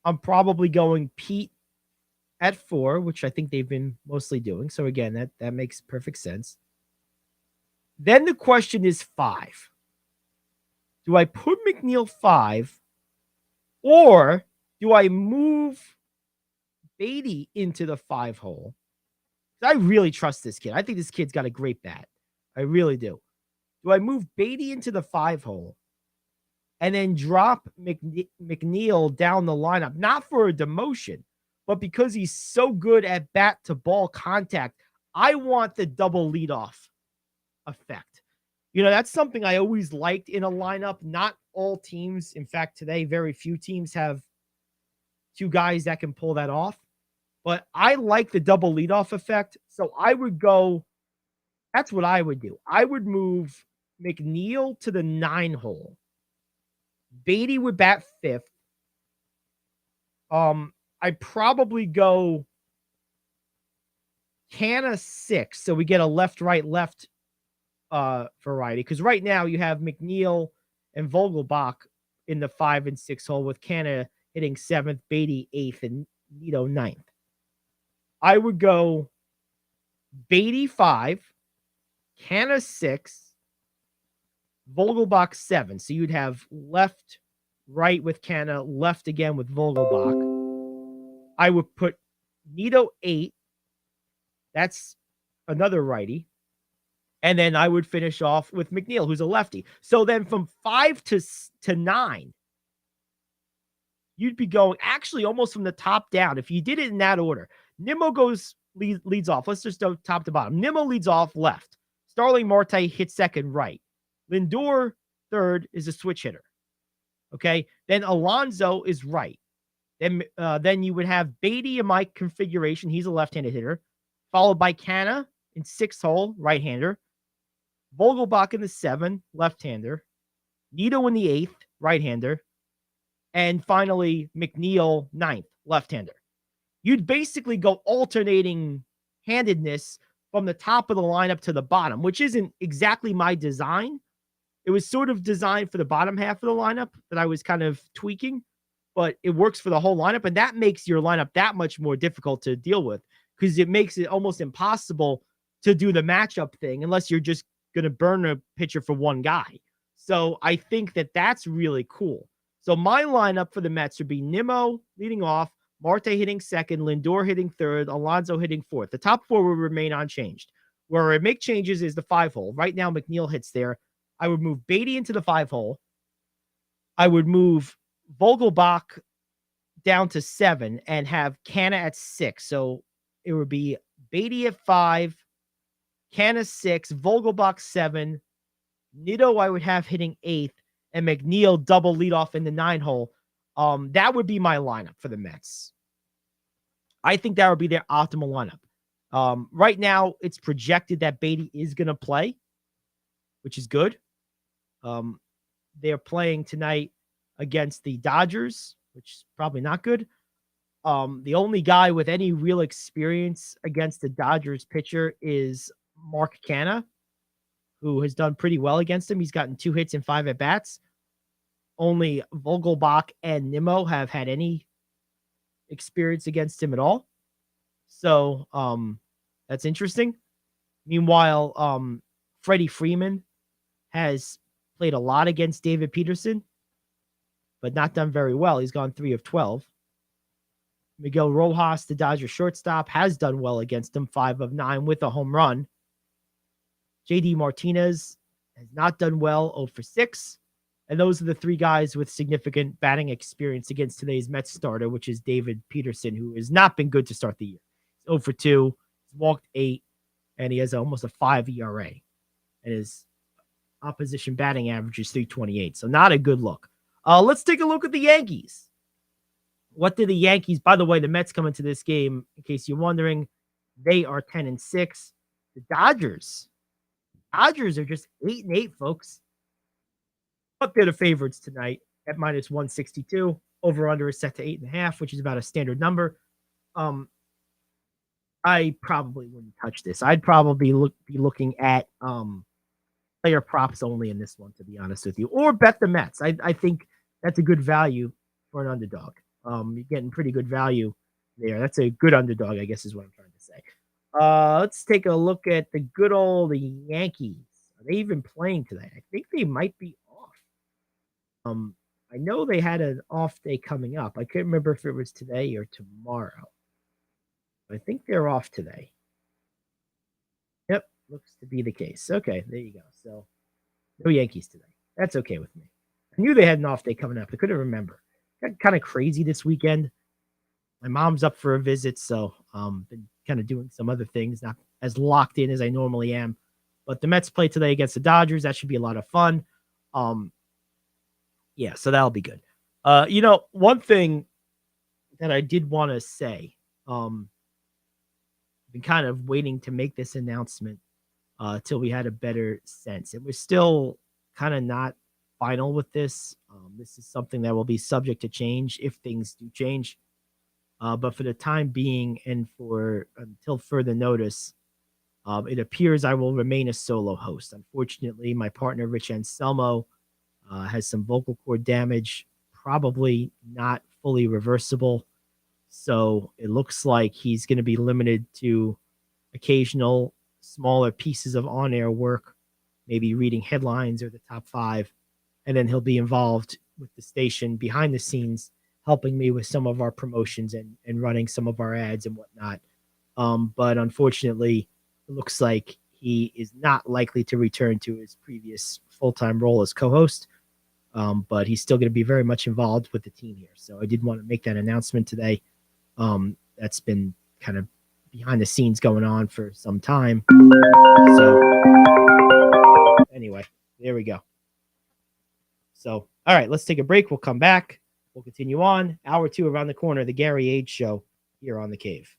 I'm probably going Pete at 4, which I think they've been mostly doing. So again, that makes perfect sense. Then the question is 5. Do I put McNeil 5, or do I move Beatty into the 5 hole? I really trust this kid. I think this kid's got a great bat. I really do. Do I move Beatty into the 5 hole and then drop McNeil down the lineup? Not for a demotion, but because he's so good at bat to ball contact, I want the double leadoff effect. That's something I always liked in a lineup. Not all teams, in fact, today, very few teams have two guys that can pull that off. But I like the double leadoff effect. So I would go, that's what I would do. I would move McNeil to the 9 hole. Beatty would bat 5th. I'd probably go Canna 6. So we get a left, right, left variety. Because right now you have McNeil and Vogelbach in the 5 and 6 hole with Canna hitting 7th, Beatty 8th, and Nito 9th. I would go Beatty 5, Canna 6, Vogelbach 7. So you'd have left, right with Canna, left again with Vogelbach. I would put Nito 8. That's another righty. And then I would finish off with McNeil, who's a lefty. So then from 5 to 9, you'd be going actually almost from the top down. If you did it in that order, Nimmo leads off. Let's just go top to bottom. Nimmo leads off left. Starling Marte hits second right. Lindor third is a switch hitter. Okay. Then Alonso is right. Then you would have Beatty in my configuration. He's a left-handed hitter, followed by Canna in 6th hole, right-hander. Vogelbach in the 7, left-hander. Nito in the 8th, right-hander. And finally, McNeil 9th, left-hander. You'd basically go alternating handedness from the top of the lineup to the bottom, which isn't exactly my design. It was sort of designed for the bottom half of the lineup that I was kind of tweaking, but it works for the whole lineup. And that makes your lineup that much more difficult to deal with because it makes it almost impossible to do the matchup thing unless you're just going to burn a pitcher for one guy. So I think that that's really cool. So my lineup for the Mets would be Nimmo leading off, Marte hitting 2nd, Lindor hitting 3rd, Alonso hitting 4th. The top 4 will remain unchanged. Where I make changes is the 5 hole. Right now, McNeil hits there. I would move Beatty into the 5 hole. I would move Vogelbach down to 7 and have Canna at 6. So it would be Beatty at 5, Canna 6, Vogelbach 7, Nito I would have hitting 8th, and McNeil double leadoff in the 9 hole. That would be my lineup for the Mets. I think that would be their optimal lineup. Right now, it's projected that Beatty is going to play, which is good. They're playing tonight against the Dodgers, which is probably not good. The only guy with any real experience against the Dodgers pitcher is Mark Canha, who has done pretty well against him. He's gotten 2 hits and 5 at-bats. Only Vogelbach and Nimmo have had any experience against him at all. So that's interesting. Meanwhile, Freddie Freeman has played a lot against David Peterson, but not done very well. He's gone 3 of 12. Miguel Rojas, the Dodgers shortstop, has done well against him, 5 of 9 with a home run. JD Martinez has not done well, 0 for 6. And those are the 3 guys with significant batting experience against today's Mets starter, which is David Peterson, who has not been good to start the year. He's 0 for 2. He's walked 8, and he has almost a 5 ERA. And his opposition batting average is 328. So not a good look. Let's take a look at the Yankees. What did the Yankees, by the way, the Mets come into this game, in case you're wondering, they are 10-6. The Dodgers are just 8-8, folks. But they're the favorites tonight at minus 162. Over under is set to 8.5, which is about a standard number. I probably wouldn't touch this. I'd probably be looking at player props only in this one, to be honest with you, or bet the Mets. I think that's a good value for an underdog. You're getting pretty good value there. That's a good underdog, I guess, is what I'm trying to say. Let's take a look at the good old Yankees. Are they even playing today? I think they might be off. I know they had an off day coming up. I couldn't remember if it was today or tomorrow. I think they're off today. Yep, looks to be the case. Okay, there you go. So, no Yankees today. That's okay with me. I knew they had an off day coming up. I couldn't remember. Got kind of crazy this weekend. My mom's up for a visit, so been kind of doing some other things, not as locked in as I normally am. But the Mets play today against the Dodgers. That should be a lot of fun. Yeah, so that'll be good. One thing that I did want to say, been kind of waiting to make this announcement till we had a better sense. It was still kind of not final with this. This is something that will be subject to change if things do change. But for the time being and for until further notice, it appears I will remain a solo host. Unfortunately, my partner, Rich Anselmo, has some vocal cord damage, probably not fully reversible. So it looks like he's going to be limited to occasional smaller pieces of on-air work, maybe reading headlines or the top five, and then he'll be involved with the station behind the scenes, helping me with some of our promotions and running some of our ads and whatnot. But unfortunately, it looks like he is not likely to return to his previous full-time role as co-host. But he's still going to be very much involved with the team here. So I did want to make that announcement today. That's been kind of behind the scenes going on for some time. So anyway, there we go. So, all right, let's take a break. We'll come back. We'll continue on. Hour 2 around the corner, the Gary Ayd Show here on The Cave.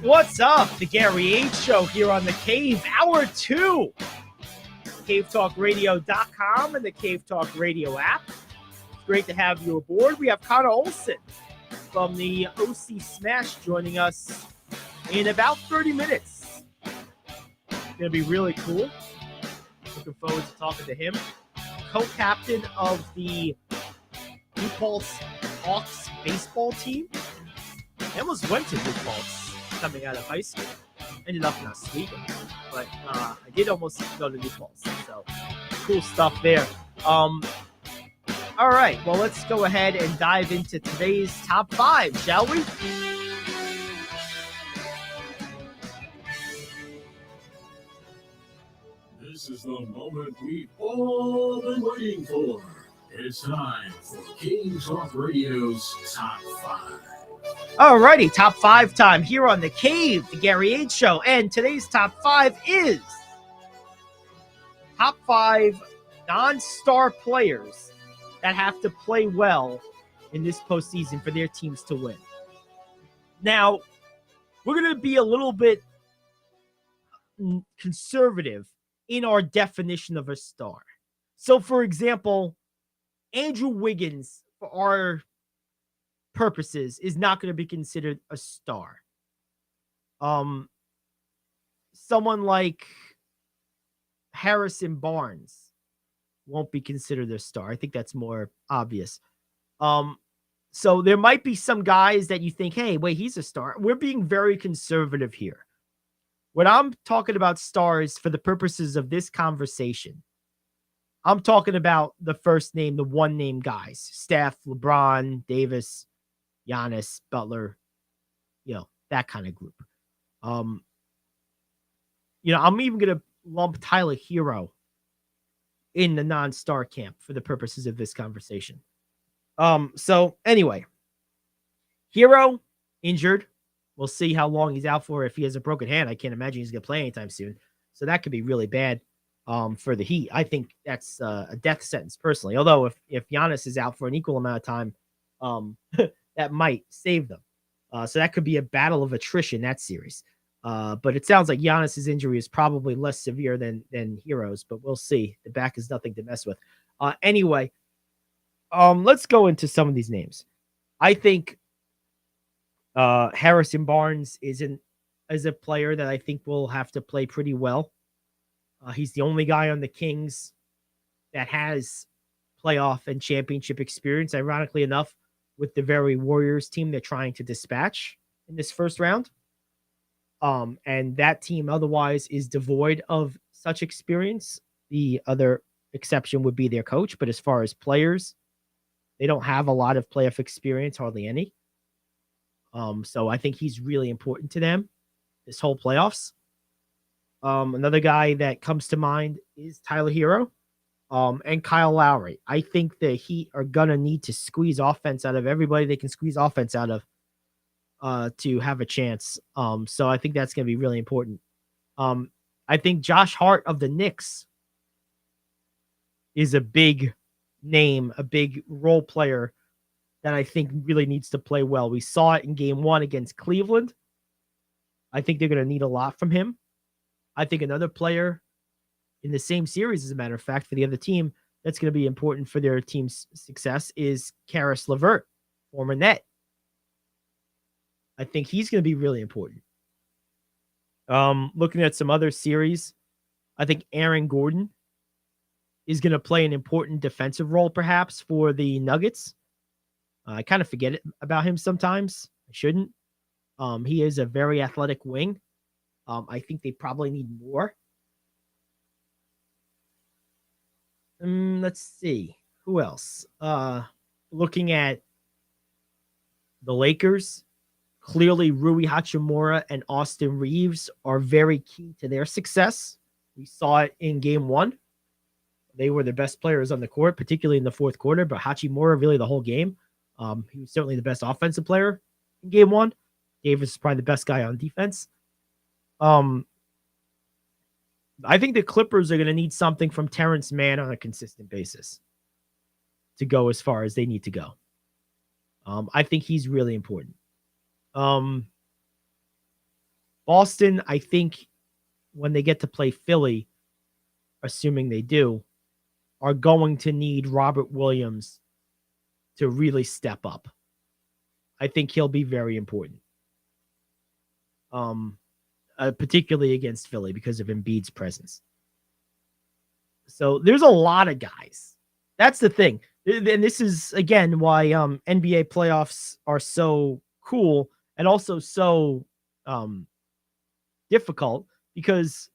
What's up? The Gary Ayd Show here on the Cave, Hour 2. CaveTalkRadio.com and the Cave Talk Radio app. It's great to have you aboard. We have Connor Olson from the OC Smash joining us in about 30 minutes. It's going to be really cool. Looking forward to talking to him. Co-captain of the New Paltz Hawks baseball team. I almost went to New Paltz coming out of high school. Ended up in Oswego, but I did almost go to New Paltz. So cool stuff there. All right, well, let's go ahead and dive into today's top 5, shall we? This is the moment we've all been waiting for. It's time for King Talk Radio's Top 5. Alrighty, top 5 time here on the Cave, the Gary Ayd Show, and today's top 5 is top 5 non-star players that have to play well in this postseason for their teams to win. Now, we're going to be a little bit conservative in our definition of a star. So, for example, Andrew Wiggins, for our purposes, is not going to be considered a star. Someone like Harrison Barnes won't be considered a star. I think that's more obvious. So there might be some guys that you think, hey, wait, he's a star. We're being very conservative here. When I'm talking about stars for the purposes of this conversation, I'm talking about the first name, the one name guys, Steph, LeBron, Davis, Giannis, Butler, that kind of group. I'm even going to lump Tyler Hero in the non-star camp for the purposes of this conversation. So anyway, Hero injured. We'll see how long he's out for. If he has a broken hand, I can't imagine he's going to play anytime soon. So that could be really bad for the Heat. I think that's a death sentence personally. Although if Giannis is out for an equal amount of time, that might save them. So that could be a battle of attrition, that series. But it sounds like Giannis's injury is probably less severe than Hero's, but we'll see. The back is nothing to mess with. Anyway, let's go into some of these names. I think Harrison Barnes is a player that I think will have to play pretty well. He's the only guy on the Kings that has playoff and championship experience, ironically enough, with the very Warriors team they're trying to dispatch in this first round. And that team otherwise is devoid of such experience. The other exception would be their coach, but as far as players, they don't have a lot of playoff experience, hardly any. So I think he's really important to them this whole playoffs. Another guy that comes to mind is Tyler Hero and Kyle Lowry. I think the Heat are going to need to squeeze offense out of everybody they can squeeze offense out of to have a chance. So I think that's going to be really important. I think Josh Hart of the Knicks is a big name, a big role player that I think really needs to play well. We saw it in game 1 against Cleveland. I think they're going to need a lot from him. I think another player in the same series, as a matter of fact, for the other team, that's going to be important for their team's success is Karis LeVert, former Net. I think he's going to be really important. Looking at some other series, I think Aaron Gordon is going to play an important defensive role, perhaps, for the Nuggets. I kind of forget about him sometimes. I shouldn't. He is a very athletic wing. I think they probably need more. Let's see. Who else? Looking at the Lakers, clearly Rui Hachimura and Austin Reeves are very key to their success. We saw it in game 1. They were the best players on the court, particularly in the fourth quarter, but Hachimura really the whole game. He was certainly the best offensive player in game 1. Davis is probably the best guy on defense. I think the Clippers are going to need something from Terrence Mann on a consistent basis to go as far as they need to go. I think he's really important. Boston, I think when they get to play Philly, assuming they do, are going to need Robert Williams to really step up. I think he'll be very important. Particularly against Philly because of Embiid's presence. So there's a lot of guys. That's the thing. And this is again why NBA playoffs are so cool and also so difficult, because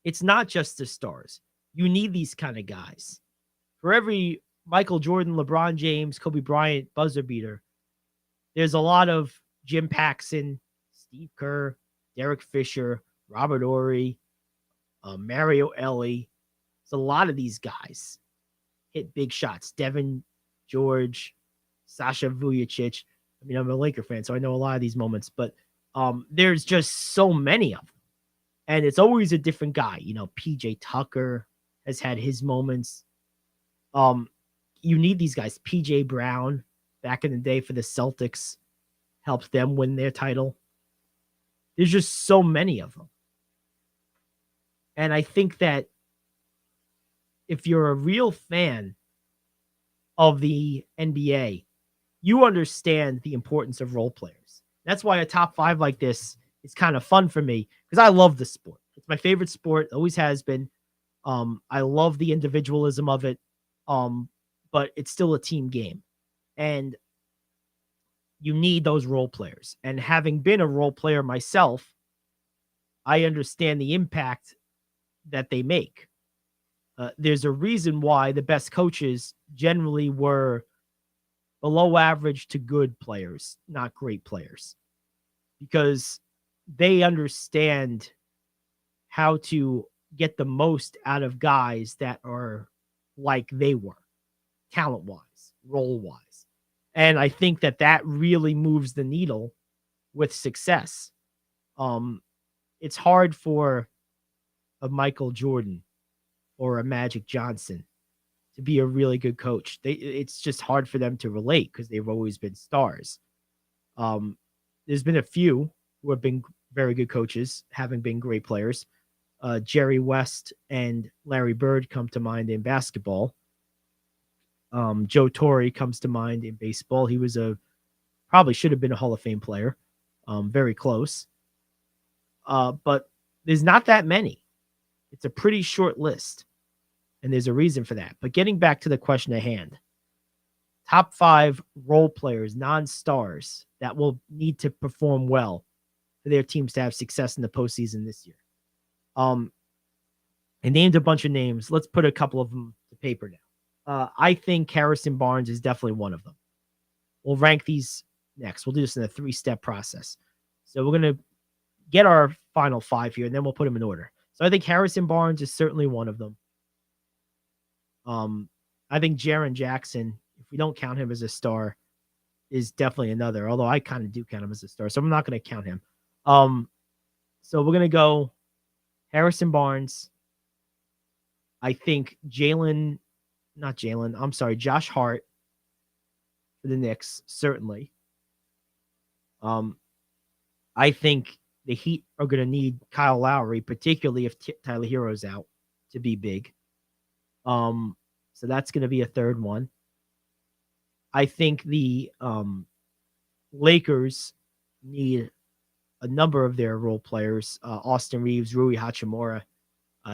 it's not just the stars. You need these kind of guys. For every Michael Jordan, LeBron James, Kobe Bryant buzzer beater, there's a lot of Jim Paxson, Steve Kerr, Derek Fisher, Robert Horry, Mario Elie. It's a lot of these guys hit big shots. Devin George, Sasha Vujacic. I mean, I'm a Laker fan, so I know a lot of these moments, but there's just so many of them. And it's always a different guy. You know, PJ Tucker has had his moments. You need these guys. PJ Brown, back in the day for the Celtics, helped them win their title. There's just so many of them. And I think that if you're a real fan of the NBA, you understand the importance of role players. That's why a top 5 like this is kind of fun for me, because I love the sport. It's my favorite sport, always has been. I love the individualism of it, but it's still a team game. And you need those role players. And having been a role player myself, I understand the impact that they make. There's a reason why the best coaches generally were below average to good players, not great players, because they understand how to get the most out of guys that are like they were, talent-wise, role-wise. And I think that that really moves the needle with success. It's hard for a Michael Jordan or a Magic Johnson to be a really good coach. It's just hard for them to relate because they've always been stars. There's been a few who have been very good coaches, having been great players. Jerry West and Larry Bird come to mind in basketball. Joe Torre comes to mind in baseball. He was probably should have been a Hall of Fame player. Very close. But there's not that many. It's a pretty short list. And there's a reason for that. But getting back to the question at hand, top 5 role players, non-stars, that will need to perform well for their teams to have success in the postseason this year. I named a bunch of names. Let's put a couple of them to paper now. I think Harrison Barnes is definitely one of them. We'll rank these next. We'll do this in a 3-step process. So we're going to get our final 5 here, and then we'll put them in order. So I think Harrison Barnes is certainly one of them. I think Jaren Jackson, if we don't count him as a star, is definitely another, although I kind of do count him as a star, so I'm not going to count him. So we're going to go Harrison Barnes. I think Josh Hart for the Knicks, certainly. I think the Heat are going to need Kyle Lowry, particularly if Tyler Hero's out, to be big. So that's going to be a third one. I think the Lakers need a number of their role players. Austin Reeves, Rui Hachimura.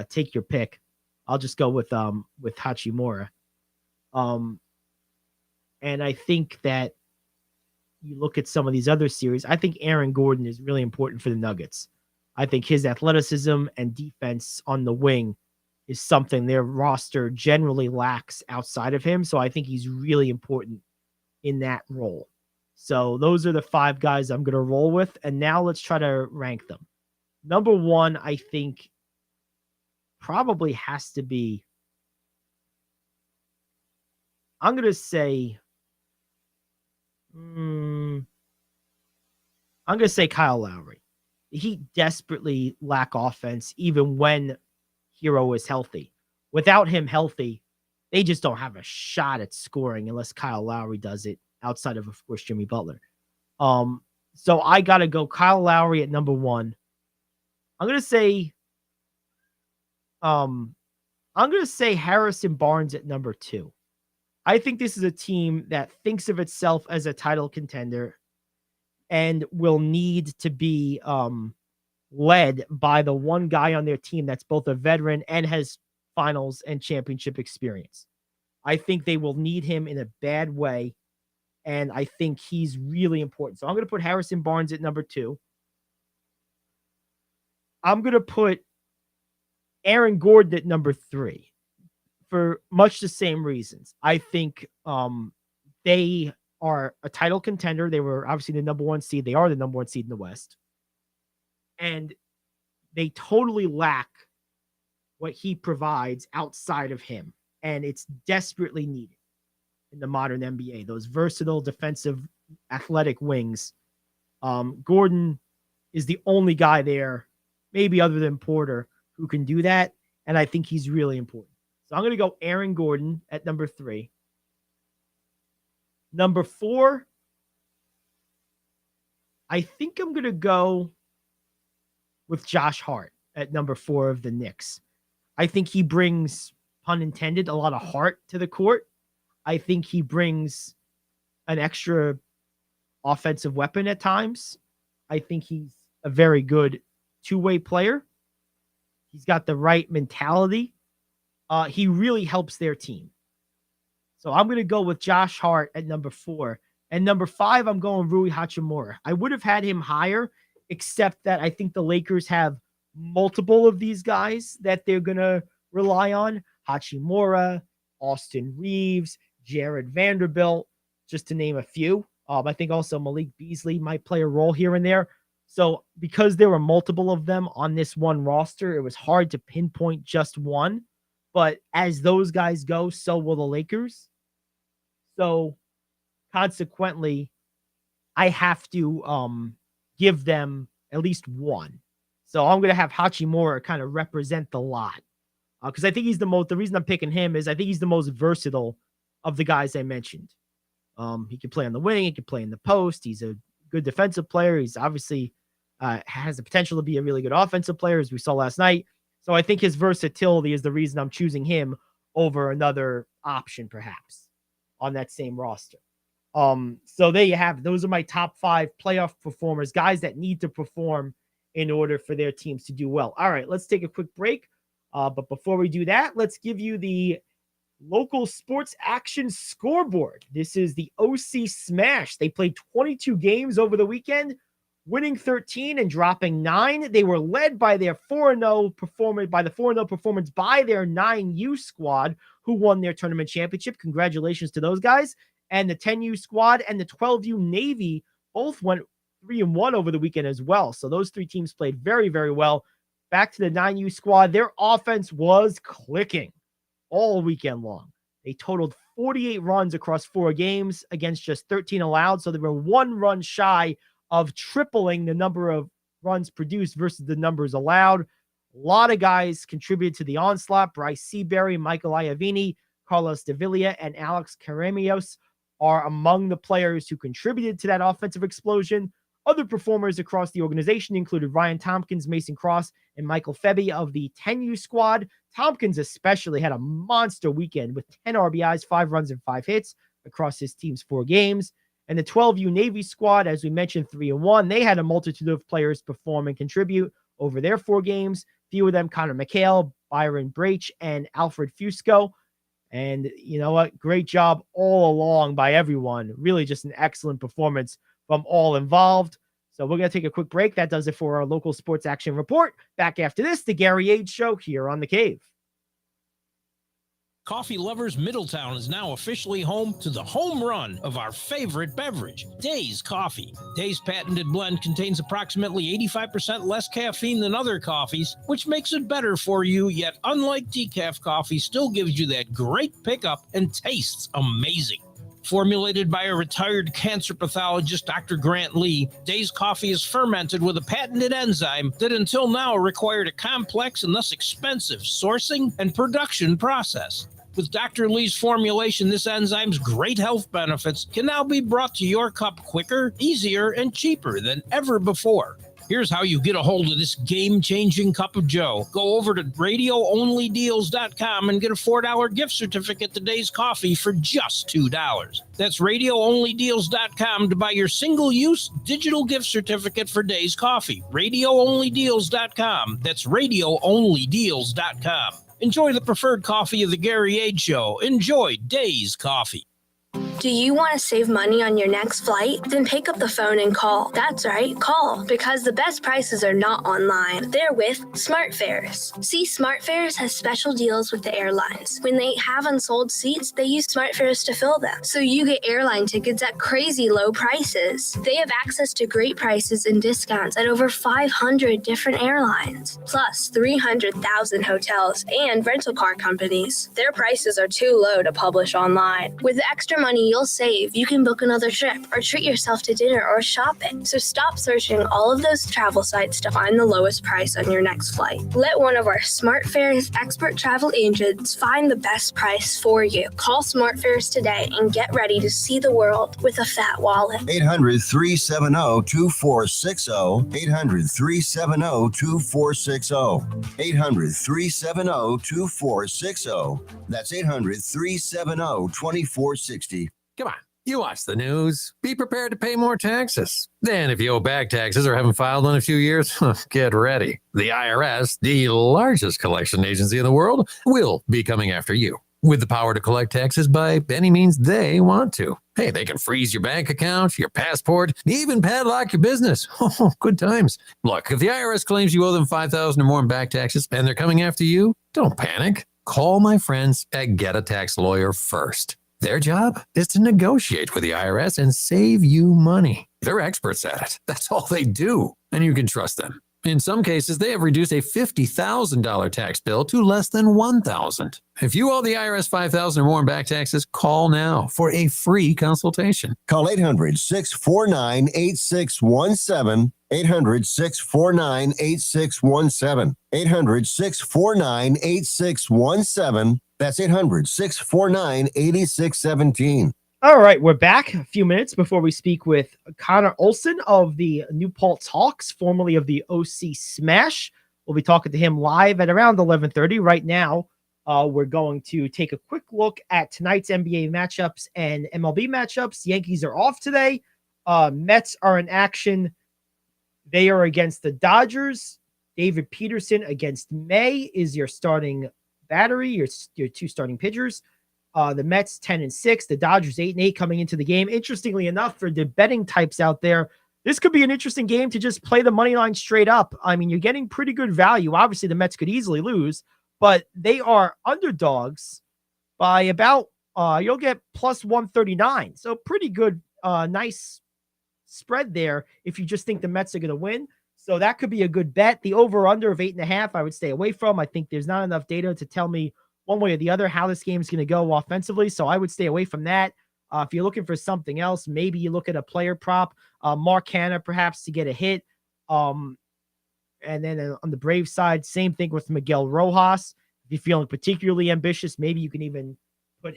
Take your pick. I'll just go with Hachimura. And I think that you look at some of these other series, I think Aaron Gordon is really important for the Nuggets. I think his athleticism and defense on the wing is something their roster generally lacks outside of him. So I think he's really important in that role. So those are the 5 guys I'm going to roll with. And now let's try to rank them. Number 1, I think probably has to be, I'm going to say, Kyle Lowry. He desperately lack offense even when Hero is healthy. Without him healthy, they just don't have a shot at scoring unless Kyle Lowry does it, outside of course, Jimmy Butler. So I got to go Kyle Lowry at number 1. I'm going to say Harrison Barnes at number 2. I think this is a team that thinks of itself as a title contender and will need to be led by the one guy on their team that's both a veteran and has finals and championship experience. I think they will need him in a bad way, and I think he's really important. So I'm going to put Harrison Barnes at number 2. I'm going to put Aaron Gordon at number 3 for much the same reasons. I think they are a title contender. They were obviously the number 1 seed. They are the number 1 seed in the West. And they totally lack what he provides outside of him. And it's desperately needed in the modern NBA. Those versatile defensive athletic wings. Gordon is the only guy there, maybe other than Porter, who can do that. And I think he's really important. So I'm going to go Aaron Gordon at number 3. Number 4, I think I'm going to go with Josh Hart at number 4 of the Knicks. I think he brings, pun intended, a lot of heart to the court. I think he brings an extra offensive weapon at times. I think he's a very good two-way player. He's got the right mentality. He really helps their team. So I'm going to go with Josh Hart at number 4. And number 5, I'm going Rui Hachimura. I would have had him higher, except that I think the Lakers have multiple of these guys that they're going to rely on. Hachimura, Austin Reeves, Jared Vanderbilt, just to name a few. I think also Malik Beasley might play a role here and there. So because there were multiple of them on this one roster, it was hard to pinpoint just one. But as those guys go, so will the Lakers. So consequently, I have to give them at least one. So I'm going to have Hachimura kind of represent the lot. Because I think he's the reason I'm picking him is I think he's the most versatile of the guys I mentioned. He can play on the wing. He can play in the post. He's a good defensive player. He's obviously has the potential to be a really good offensive player, as we saw last night. So I think his versatility is the reason I'm choosing him over another option, perhaps, on that same roster. So there you have it. Those are my top 5 playoff performers, guys that need to perform in order for their teams to do well. All right, let's take a quick break. But before we do that, let's give you the local sports action scoreboard. This is the OC Smash. They played 22 games over the weekend, winning 13 and dropping 9. They were led by their 4-0 performance by their 9U squad, who won their tournament championship. Congratulations to those guys. And the 10U squad and the 12U Navy both went 3-1 over the weekend as well. So those 3 teams played very, very well. Back to the 9U squad, their offense was clicking all weekend long. They totaled 48 runs across 4 games against just 13 allowed. So they were 1 run shy of tripling the number of runs produced versus the numbers allowed. A lot of guys contributed to the onslaught. Bryce Seabury, Michael Iavini, Carlos Davila, and Alex Karamios are among the players who contributed to that offensive explosion. Other performers across the organization included Ryan Tompkins, Mason Cross, and Michael Febby of the 10U squad. Tompkins especially had a monster weekend with 10 RBIs, 5 runs, and 5 hits across his team's 4 games. And the 12U Navy squad, as we mentioned, 3-1. They had a multitude of players perform and contribute over their 4 games. Few of them, Connor McHale, Byron Brach, and Alfred Fusco. And you know what? Great job all along by everyone. Really just an excellent performance from all involved. So we're going to take a quick break. That does it for our local sports action report. Back after this, the Gary Ayd Show here on The Cave. Coffee Lovers Middletown is now officially home to the home run of our favorite beverage, Days Coffee. Days patented blend contains approximately 85% less caffeine than other coffees, which makes it better for you, yet unlike decaf coffee, still gives you that great pickup and tastes amazing. Formulated by a retired cancer pathologist, Dr. Grant Lee, Days Coffee is fermented with a patented enzyme that until now required a complex and thus expensive sourcing and production process. With Dr. Lee's formulation, this enzyme's great health benefits can now be brought to your cup quicker, easier, and cheaper than ever before. Here's how you get a hold of this game-changing cup of joe. Go over to radioonlydeals.com and get a $4 gift certificate to Dave's Coffee for just $2. That's radioonlydeals.com to buy your single-use digital gift certificate for Dave's Coffee. Radioonlydeals.com. That's radioonlydeals.com. Enjoy the preferred coffee of the Gary Ayd Show. Enjoy Dave's Coffee. Do you want to save money on your next flight? Then pick up the phone and call. That's right, call. Because the best prices are not online. They're with SmartFares. See, SmartFares has special deals with the airlines. When they have unsold seats, they use SmartFares to fill them. So you get airline tickets at crazy low prices. They have access to great prices and discounts at over 500 different airlines. Plus 300,000 hotels and rental car companies. Their prices are too low to publish online. With the extra money you'll save, you can book another trip or treat yourself to dinner or shopping. So stop searching all of those travel sites to find the lowest price on your next flight. Let one of our SmartFares expert travel agents find the best price for you. Call SmartFares today and get ready to see the world with a fat wallet. 800-370-2460. 800-370-2460. 800-370-2460. That's 800-370-2460. Come on, you watch the news. Be prepared to pay more taxes. Then if you owe back taxes or haven't filed in a few years, get ready. The IRS, the largest collection agency in the world, will be coming after you with the power to collect taxes by any means they want to. Hey, they can freeze your bank account, your passport, even padlock your business. Oh, good times. Look, if the IRS claims you owe them $5,000 or more in back taxes and they're coming after you, don't panic. Call my friends at Get a Tax Lawyer first. Their job is to negotiate with the IRS and save you money. They're experts at it. That's all they do, and you can trust them. In some cases, they have reduced a $50,000 tax bill to less than $1,000. If you owe the IRS $5,000 or more in back taxes, call now for a free consultation. Call 800-649-8617. 800-649-8617. 800-649-8617. That's 800-649-8617. All right, we're back a few minutes before we speak with Connor Olson of the New Paltz Hawks, formerly of the OC Smash. We'll be talking to him live at around 11:30. Right now, we're going to take a quick look at tonight's NBA matchups and MLB matchups. Yankees are off today. Mets are in action. They are against the Dodgers. David Peterson against May is your starting battery, your two starting pitchers. The Mets 10-6, the Dodgers 8-8 coming into the game. Interestingly enough, for the betting types out there, this could be an interesting game to just play the money line straight up. I mean, you're getting pretty good value. Obviously, the Mets could easily lose, but they are underdogs by about, you'll get plus 139. So pretty good, nice spread there if you just think the Mets are going to win. So that could be a good bet. The over-under of 8.5, I would stay away from. I think there's not enough data to tell me one way or the other how this game is going to go offensively. So I would stay away from that. If you're looking for something else, maybe you look at a player prop, Mark Hanna perhaps to get a hit. And then on the Brave side, same thing with Miguel Rojas. If you're feeling particularly ambitious, maybe you can even put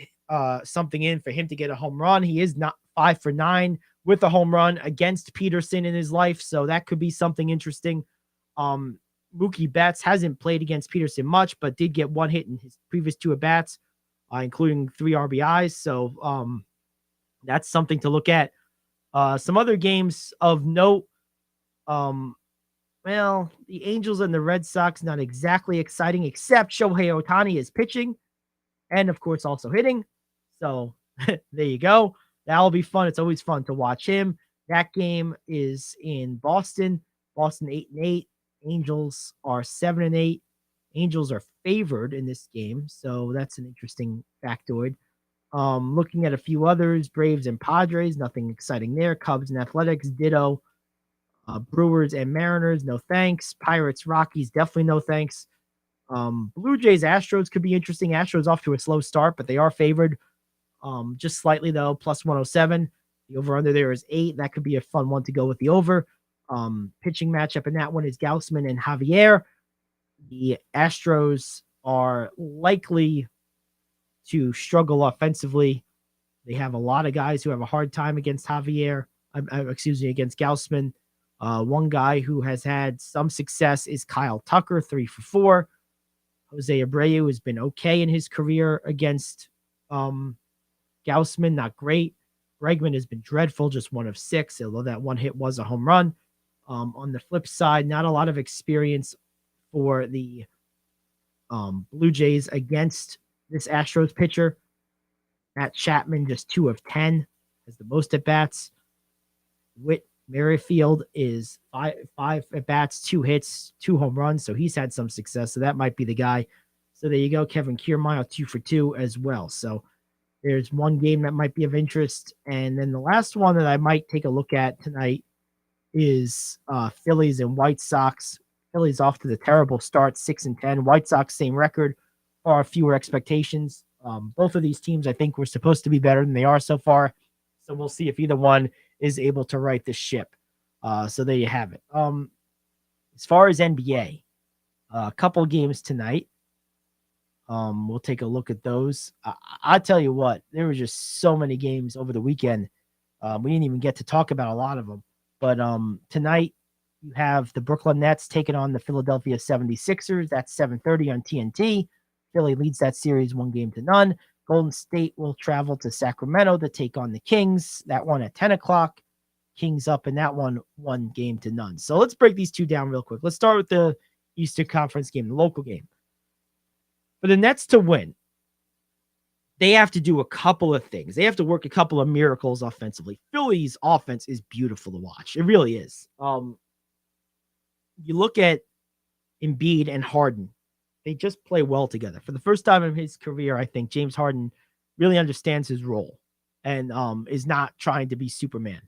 something in for him to get a home run. He is not 5 for 9 with a home run against Peterson in his life. So that could be something interesting. Mookie Betts hasn't played against Peterson much, but did get one hit in his previous 2 at-bats, including 3 RBIs. So that's something to look at. Some other games of note. Well, the Angels and the Red Sox, not exactly exciting, except Shohei Ohtani is pitching and, of course, also hitting. So there you go. That'll be fun. It's always fun to watch him. That game is in Boston. Boston 8-8. Angels are 7-8. Angels are favored in this game, so that's an interesting factoid. Looking at a few others, Braves and Padres, nothing exciting there. Cubs and Athletics, ditto. Brewers and Mariners, no thanks. Pirates, Rockies, definitely no thanks. Blue Jays, Astros could be interesting. Astros off to a slow start, but they are favored. Just slightly though, plus 107. The over-under there is 8. That could be a fun one to go with the over. Pitching matchup in that one is Gausman and Javier. The Astros are likely to struggle offensively. They have a lot of guys who have a hard time against against Gaussman. One guy who has had some success is Kyle Tucker, 3 for 4. Jose Abreu has been okay in his career against Gaussman, not great. Bregman has been dreadful, just 1 of 6, although that one hit was a home run. On the flip side, not a lot of experience for the Blue Jays against this Astros pitcher. Matt Chapman, just 2 of 10, has the most at-bats. Whit Merrifield is 5 at-bats, 2 hits, 2 home runs, so he's had some success, so that might be the guy. So there you go, Kevin Kiermaier, 2 for 2 as well. So there's one game that might be of interest. And then the last one that I might take a look at tonight is Phillies and White Sox. Phillies off to the terrible start, 6-10. White Sox, same record, far fewer expectations. Both of these teams, I think, were supposed to be better than they are so far. So we'll see if either one is able to right the ship. So there you have it. As far as NBA, a couple games tonight. We'll take a look at those. I tell you what, there were just so many games over the weekend. We didn't even get to talk about a lot of them. But tonight, you have the Brooklyn Nets taking on the Philadelphia 76ers. That's 7:30 on TNT. Philly leads that series 1-0. Golden State will travel to Sacramento to take on the Kings. That one at 10 o'clock. Kings up in that one, 1-0. So let's break these two down real quick. Let's start with the Eastern Conference game, the local game. For the Nets to win, they have to do a couple of things. They have to work a couple of miracles offensively. Philly's offense is beautiful to watch. It really is. You look at Embiid and Harden. They just play well together. For the first time in his career, I think James Harden really understands his role and is not trying to be Superman.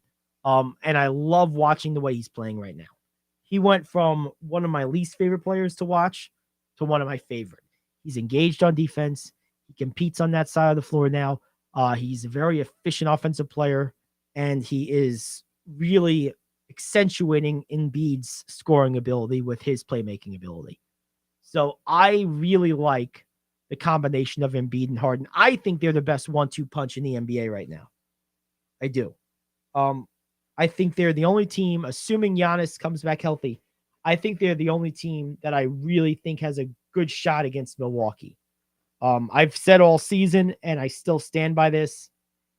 And I love watching the way he's playing right now. He went from one of my least favorite players to watch to one of my favorite. He's engaged on defense. He competes on that side of the floor now. He's a very efficient offensive player, and he is really accentuating Embiid's scoring ability with his playmaking ability. So I really like the combination of Embiid and Harden. I think they're the best 1-2 punch in the NBA right now. I do. I think they're the only team, assuming Giannis comes back healthy, I think they're the only team that I really think has a good shot against Milwaukee. I've said all season, and I still stand by this.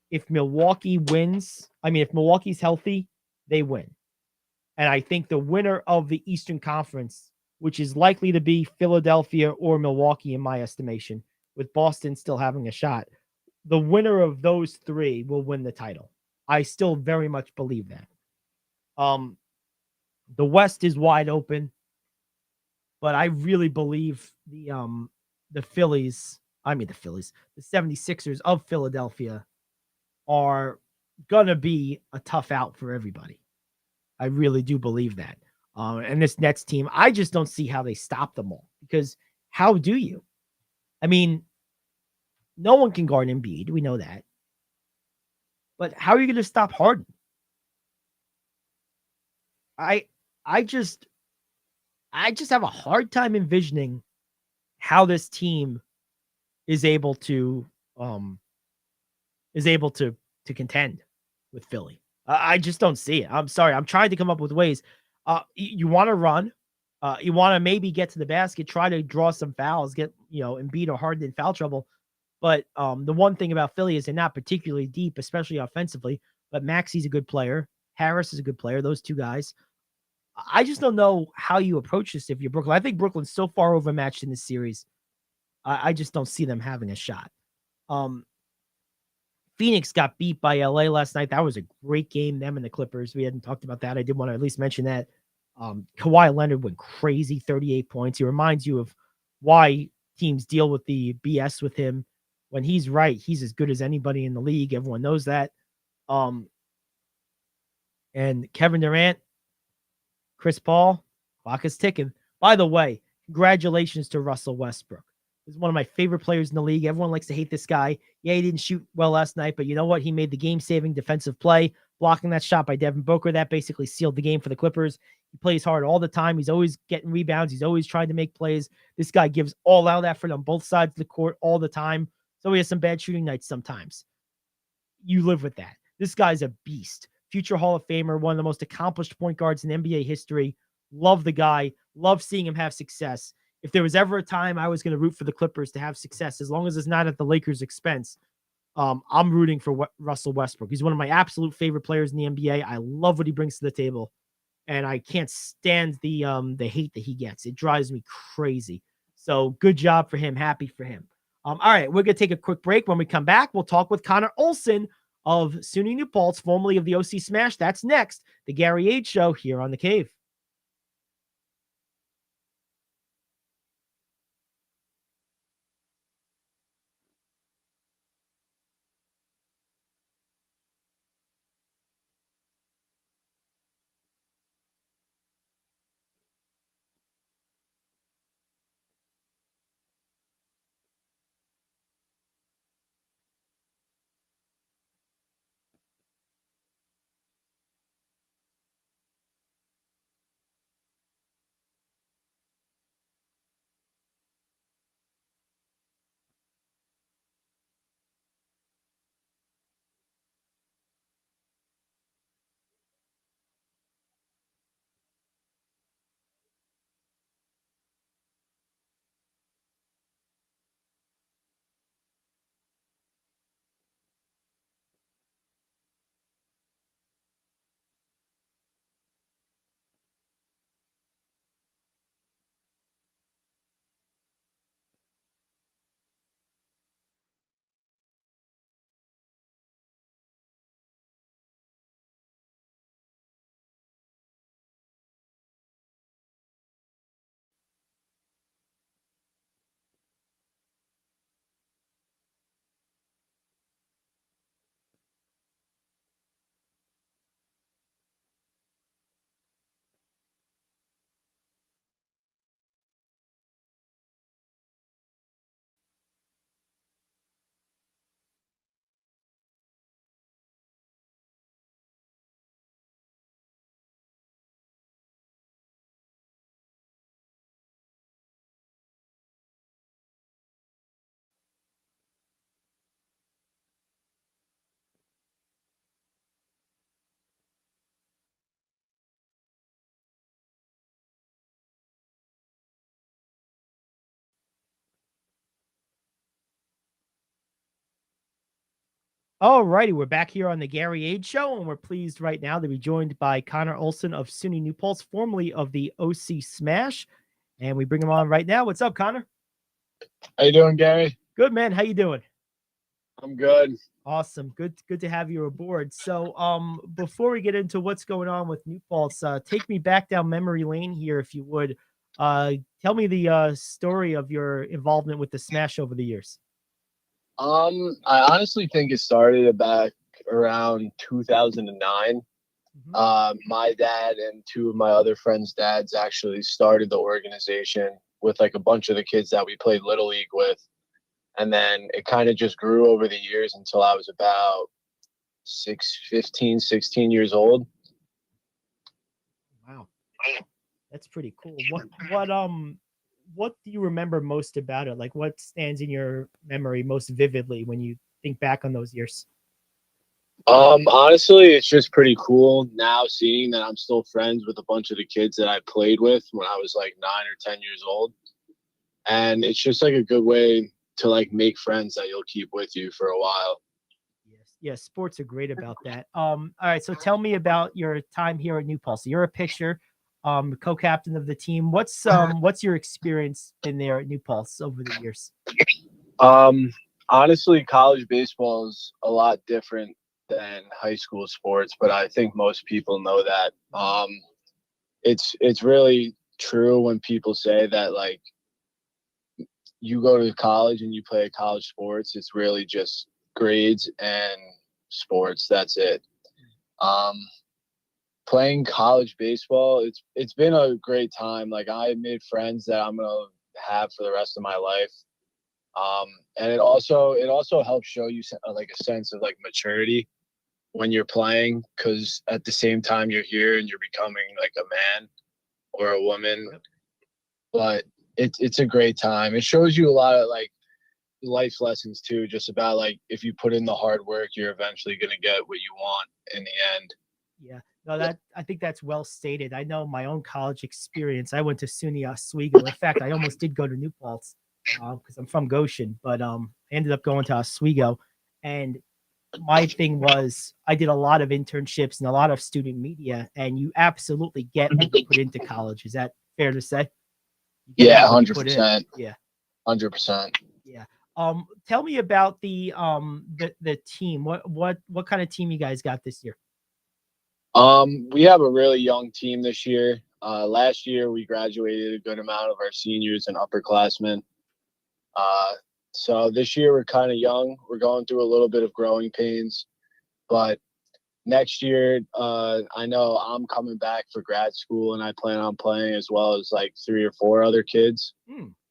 If Milwaukee wins, if Milwaukee's healthy, they win. And I think the winner of the Eastern Conference, which is likely to be Philadelphia or Milwaukee in my estimation, with Boston still having a shot, the winner of those 3 will win the title. I still very much believe that. The West is wide open, but I really believe the 76ers of Philadelphia are going to be a tough out for everybody. I really do believe that. And this Nets team, I just don't see how they stop them all, because how do you? No one can guard Embiid. We know that. But how are you going to stop Harden? I just have a hard time envisioning how this team is able to contend with Philly. I just don't see it. I'm sorry. I'm trying to come up with ways. You want to run. You want to maybe get to the basket, try to draw some fouls, get Embiid or Harden in foul trouble. But the one thing about Philly is they're not particularly deep, especially offensively. But Maxi's a good player. Harris is a good player. Those 2 guys. I just don't know how you approach this if you're Brooklyn. I think Brooklyn's so far overmatched in this series. I just don't see them having a shot. Phoenix got beat by LA last night. That was a great game, them and the Clippers. We hadn't talked about that. I did want to at least mention that. Kawhi Leonard went crazy, 38 points. He reminds you of why teams deal with the BS with him. When he's right, he's as good as anybody in the league. Everyone knows that. And Kevin Durant, Chris Paul, clock is ticking. By the way, congratulations to Russell Westbrook. He's one of my favorite players in the league. Everyone likes to hate this guy. Yeah, he didn't shoot well last night, but you know what? He made the game-saving defensive play, blocking that shot by Devin Booker. That basically sealed the game for the Clippers. He plays hard all the time. He's always getting rebounds. He's always trying to make plays. This guy gives all out effort on both sides of the court all the time. So he has some bad shooting nights sometimes. You live with that. This guy's a beast. Future Hall of Famer, one of the most accomplished point guards in NBA history. Love the guy. Love seeing him have success. If there was ever a time I was going to root for the Clippers to have success, as long as it's not at the Lakers' expense, I'm rooting for Russell Westbrook. He's one of my absolute favorite players in the NBA. I love what he brings to the table, and I can't stand the hate that he gets. It drives me crazy. So good job for him. Happy for him. All right, we're going to take a quick break. When we come back, we'll talk with Connor Olson of SUNY New Paltz, formerly of the OC Smash. That's next. The Gary Ayd Show here on The Cave. All righty, we're back here on the Gary Ayd Show, and we're pleased right now to be joined by Connor Olson of SUNY New Paltz, formerly of the OC Smash, and we bring him on right now. What's up, Connor? How you doing, Gary? Good, man. How you doing? I'm good. Awesome. Good to have you aboard. So, before we get into what's going on with New Paltz, take me back down memory lane here, if you would. Tell me the story of your involvement with the Smash over the years. I honestly think it started back around 2009. My dad and two of my other friends' dads actually started the organization with like a bunch of the kids that we played Little League with. And then it kind of just grew over the years until I was about 16 years old. Wow. That's pretty cool. What do you remember most about it? Like, what stands in your memory most vividly when you think back on those years? Honestly, it's just pretty cool now seeing that I'm still friends with a bunch of the kids that I played with when I was like 9 or 10 years old. And it's just like a good way to like make friends that you'll keep with you for a while. Yes, sports are great about that. All right, so tell me about your time here at New Paltz. So you're a pitcher, co-captain of the team. What's your experience been there at New Paltz over the years? Honestly, college baseball is a lot different than high school sports, but I think most people know that. It's really true when people say that like you go to college and you play college sports, it's really just grades and sports. That's it. Playing college baseball, it's been a great time. Like I made friends that I'm gonna have for the rest of my life. And it also helps show you like a sense of like maturity when you're playing, because at the same time you're here and you're becoming like a man or a woman. But it's a great time. It shows you a lot of like life lessons too, just about like if you put in the hard work, you're eventually going to get what you want in the end. Yeah. No, I think that's well stated. I know my own college experience. I went to SUNY Oswego. In fact, I almost did go to New Paltz because I'm from Goshen, but I ended up going to Oswego. And my thing was I did a lot of internships and a lot of student media, and you absolutely get what you put into college. Is that fair to say? Yeah, What you put in. 100%. Yeah. 100%. Yeah. Tell me about the team. What kind of team you guys got this year? We have a really young team this year. Last year we graduated a good amount of our seniors and upperclassmen. So this year we're kind of young. We're going through a little bit of growing pains, but next year, I know I'm coming back for grad school and I plan on playing as well as like 3 or 4 other kids.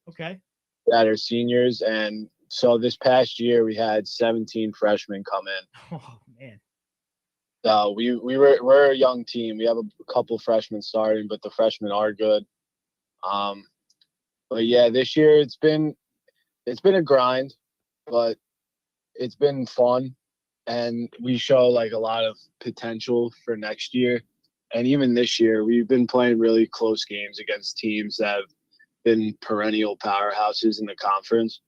Okay. That are seniors. And so this past year we had 17 freshmen come in. Oh man. So we're a young team. We have a couple freshmen starting, but the freshmen are good. But yeah, this year it's been a grind, but it's been fun, and we show like a lot of potential for next year. And even this year, we've been playing really close games against teams that have been perennial powerhouses in the conference.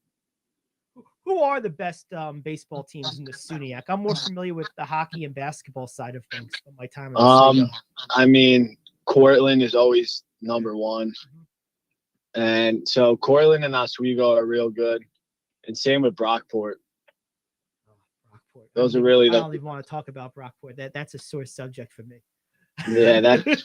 Who are the best baseball teams in the SUNYAC? I'm more familiar with the hockey and basketball side of things from my time at Oswego. I mean, Cortland is always number one. And so Cortland and Oswego are real good. And same with Brockport. Brockport. Those are really I don't even want to talk about Brockport. That's a sore subject for me. Yeah, that's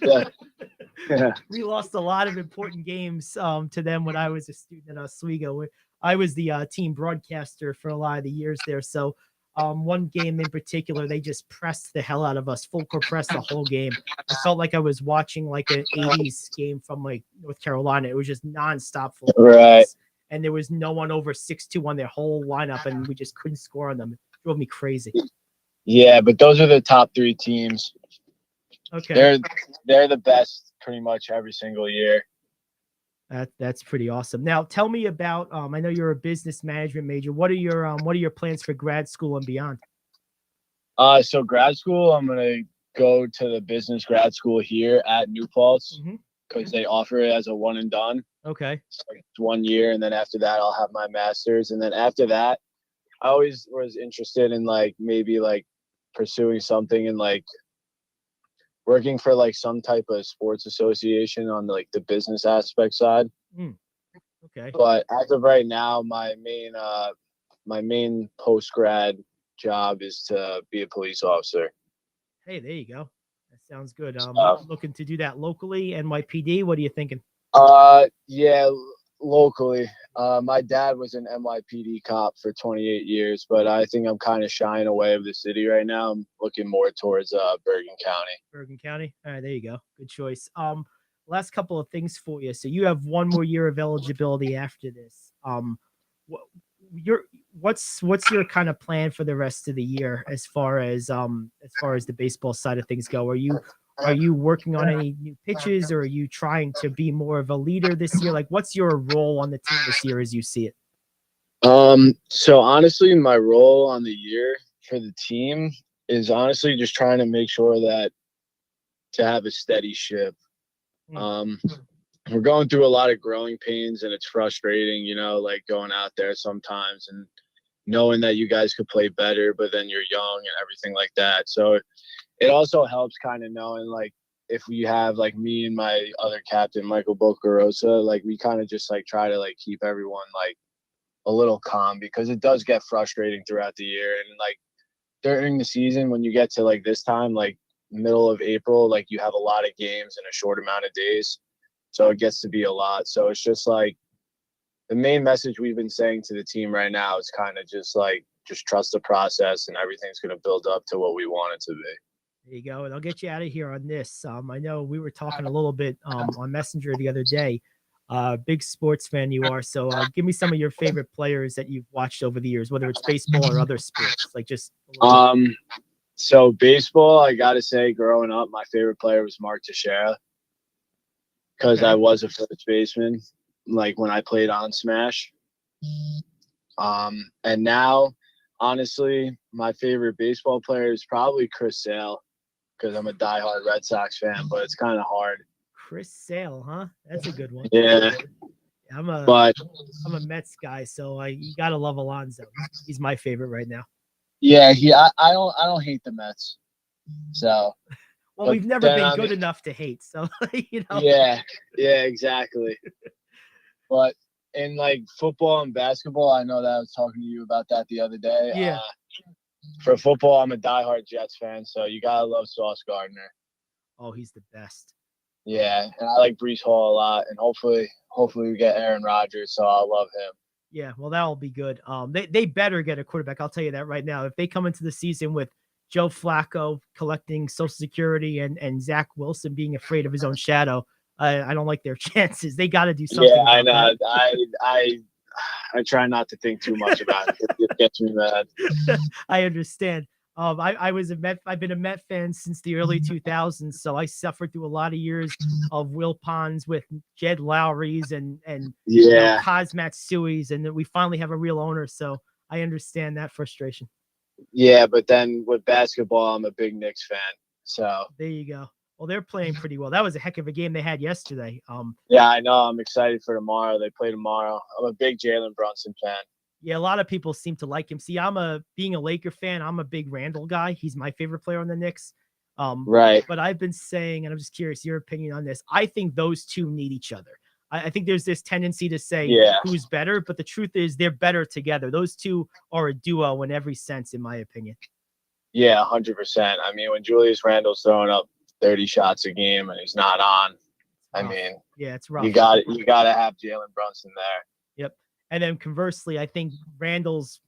yeah. We lost a lot of important games to them when I was a student at Oswego. I was the team broadcaster for a lot of the years there. So one game in particular, they just pressed the hell out of us, full court press the whole game. I felt like I was watching like an 80s game from like North Carolina. It was just nonstop full court press. And there was no one over 6'2" on their whole lineup, and we just couldn't score on them. It drove me crazy. Yeah, but those are the top 3 teams. Okay. They're the best pretty much every single year. That's pretty awesome. Now tell me about I know you're a business management major. What are your plans for grad school and beyond? So grad school, I'm gonna go to the business grad school here at New Paltz because they offer it as a one and done. Okay. So it's 1 year, and then after that I'll have my master's, and then after that I always was interested in like maybe like pursuing something in like working for like some type of sports association on like the business aspect side. Okay. But as of right now, my main post grad job is to be a police officer. Hey, there you go. That sounds good. Looking to do that locally, NYPD. What are you thinking? Yeah, locally. My dad was an NYPD cop for 28 years, but I think I'm kind of shying away of the city right now. I'm looking more towards Bergen County. Bergen County. All right, there you go. Good choice. Last couple of things for you. So you have one more year of eligibility after this. What's your kind of plan for the rest of the year as far as the baseball side of things go? Are you working on any new pitches, or are you trying to be more of a leader this year? Like, what's your role on the team this year as you see it? So honestly, my role on the year for the team is honestly just trying to make sure that to have a steady ship. We're going through a lot of growing pains, and it's frustrating, you know, like going out there sometimes and knowing that you guys could play better, but then you're young and everything like that. So it also helps kind of knowing like if we have like me and my other captain, Michael Bocarosa, like we kind of just like try to like keep everyone like a little calm, because it does get frustrating throughout the year. And like during the season, when you get to like this time, like middle of April, like you have a lot of games in a short amount of days. So it gets to be a lot. So it's just like the main message we've been saying to the team right now is kind of just like, just trust the process and everything's going to build up to what we want it to be. There you go. And I'll get you out of here on this. I know we were talking a little bit on Messenger the other day. Big sports fan you are. So give me some of your favorite players that you've watched over the years, whether it's baseball or other sports. Like just so baseball, I got to say, growing up, my favorite player was Mark Teixeira, because I was a first baseman, like when I played on Smash. And now, honestly, my favorite baseball player is probably Chris Sale because I'm a diehard Red Sox fan, but it's kind of hard. Chris Sale, huh? That's a good one. Yeah, I'm a Mets guy, so you gotta love Alonso. He's my favorite right now. yeah, I don't hate the Mets. So, well, we've never been good enough to hate. So, Yeah, exactly. But in like football and basketball, I know that I was talking to you about that the other day. Yeah. For football, I'm a diehard Jets fan, so you gotta love Sauce Gardner. Oh, he's the best. Yeah, and I like Breece Hall a lot, and hopefully we get Aaron Rodgers, so I'll love him. Yeah, well, that'll be good. They better get a quarterback. I'll tell you that right now. If they come into the season with Joe Flacco collecting Social Security and Zach Wilson being afraid of his own shadow, I don't like their chances. They got to do something. Yeah, I know. I try not to think too much about it. It gets me mad. I understand. I've been a Met fan since the early 2000s, so I suffered through a lot of years of Will Ponds with Jed Lowry's and Kaz Matsui's, and we finally have a real owner, so I understand that frustration. Yeah, but then with basketball, I'm a big Knicks fan. So there you go. Well, they're playing pretty well. That was a heck of a game they had yesterday. Yeah, I know. I'm excited for tomorrow. They play tomorrow. I'm a big Jalen Brunson fan. Yeah, a lot of people seem to like him. See, being a Laker fan, I'm a big Randall guy. He's my favorite player on the Knicks. Right. But I've been saying, and I'm just curious your opinion on this. I think those two need each other. I think there's this tendency to say who's better, but the truth is they're better together. Those two are a duo in every sense, in my opinion. Yeah, 100%. I mean, when Julius Randle's throwing up 30 shots a game and he's not on, I mean, yeah, it's rough. You got to have Jalen Brunson there. Yep. And then conversely, I think Randall's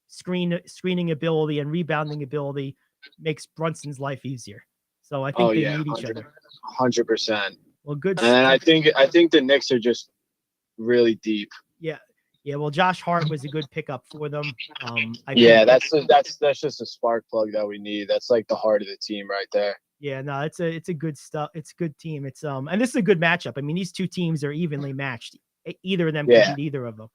screening ability and rebounding ability makes Brunson's life easier. So I think they need each other. 100%. Well, good. And I think the Knicks are just really deep. Yeah. Yeah. Well, Josh Hart was a good pickup for them. That's just a spark plug that we need. That's like the heart of the team right there. Yeah, no, it's a good stuff. It's a good team. It's and this is a good matchup. I mean, these two teams are evenly matched. Either of them can beat either of them.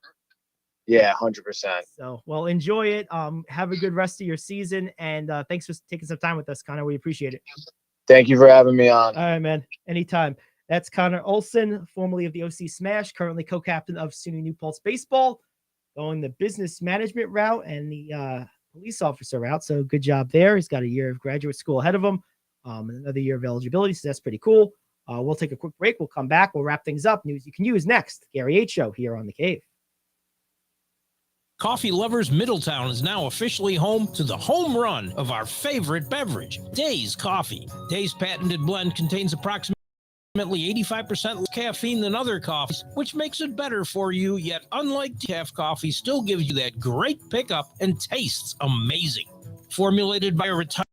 Yeah, 100%. So, well, enjoy it. Have a good rest of your season, and thanks for taking some time with us, Connor. We appreciate it. Thank you for having me on. All right, man. Anytime. That's Connor Olson, formerly of the OC Smash, currently co-captain of SUNY New Paltz Baseball, going the business management route and the police officer route. So good job there. He's got a year of graduate school ahead of him, and another year of eligibility. So that's pretty cool. We'll take a quick break. We'll come back. We'll wrap things up. News you can use next. Gary Ayd Show here on The Cave. Coffee Lovers Middletown is now officially home to the home run of our favorite beverage, Days Coffee. Days patented blend contains approximately 85% less caffeine than other coffees, which makes it better for you, yet unlike decaf coffee, still gives you that great pickup and tastes amazing. Formulated by a retired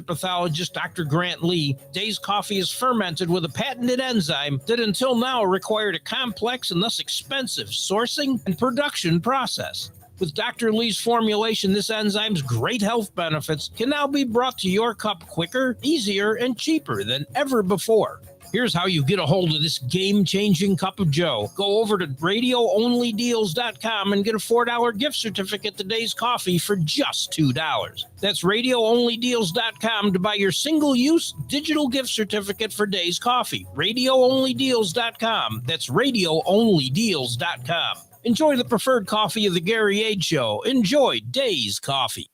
pathologist, Dr. Grant Lee, Days Coffee is fermented with a patented enzyme that until now required a complex and thus expensive sourcing and production process. With Dr. Lee's formulation, this enzyme's great health benefits can now be brought to your cup quicker, easier, and cheaper than ever before. Here's how you get a hold of this game-changing cup of joe. Go over to radioonlydeals.com and get a $4 gift certificate to Days Coffee for just $2. That's radioonlydeals.com to buy your single-use digital gift certificate for Days Coffee. Radioonlydeals.com. That's radioonlydeals.com. Enjoy the preferred coffee of the Gary Ayd Show. Enjoy Days Coffee.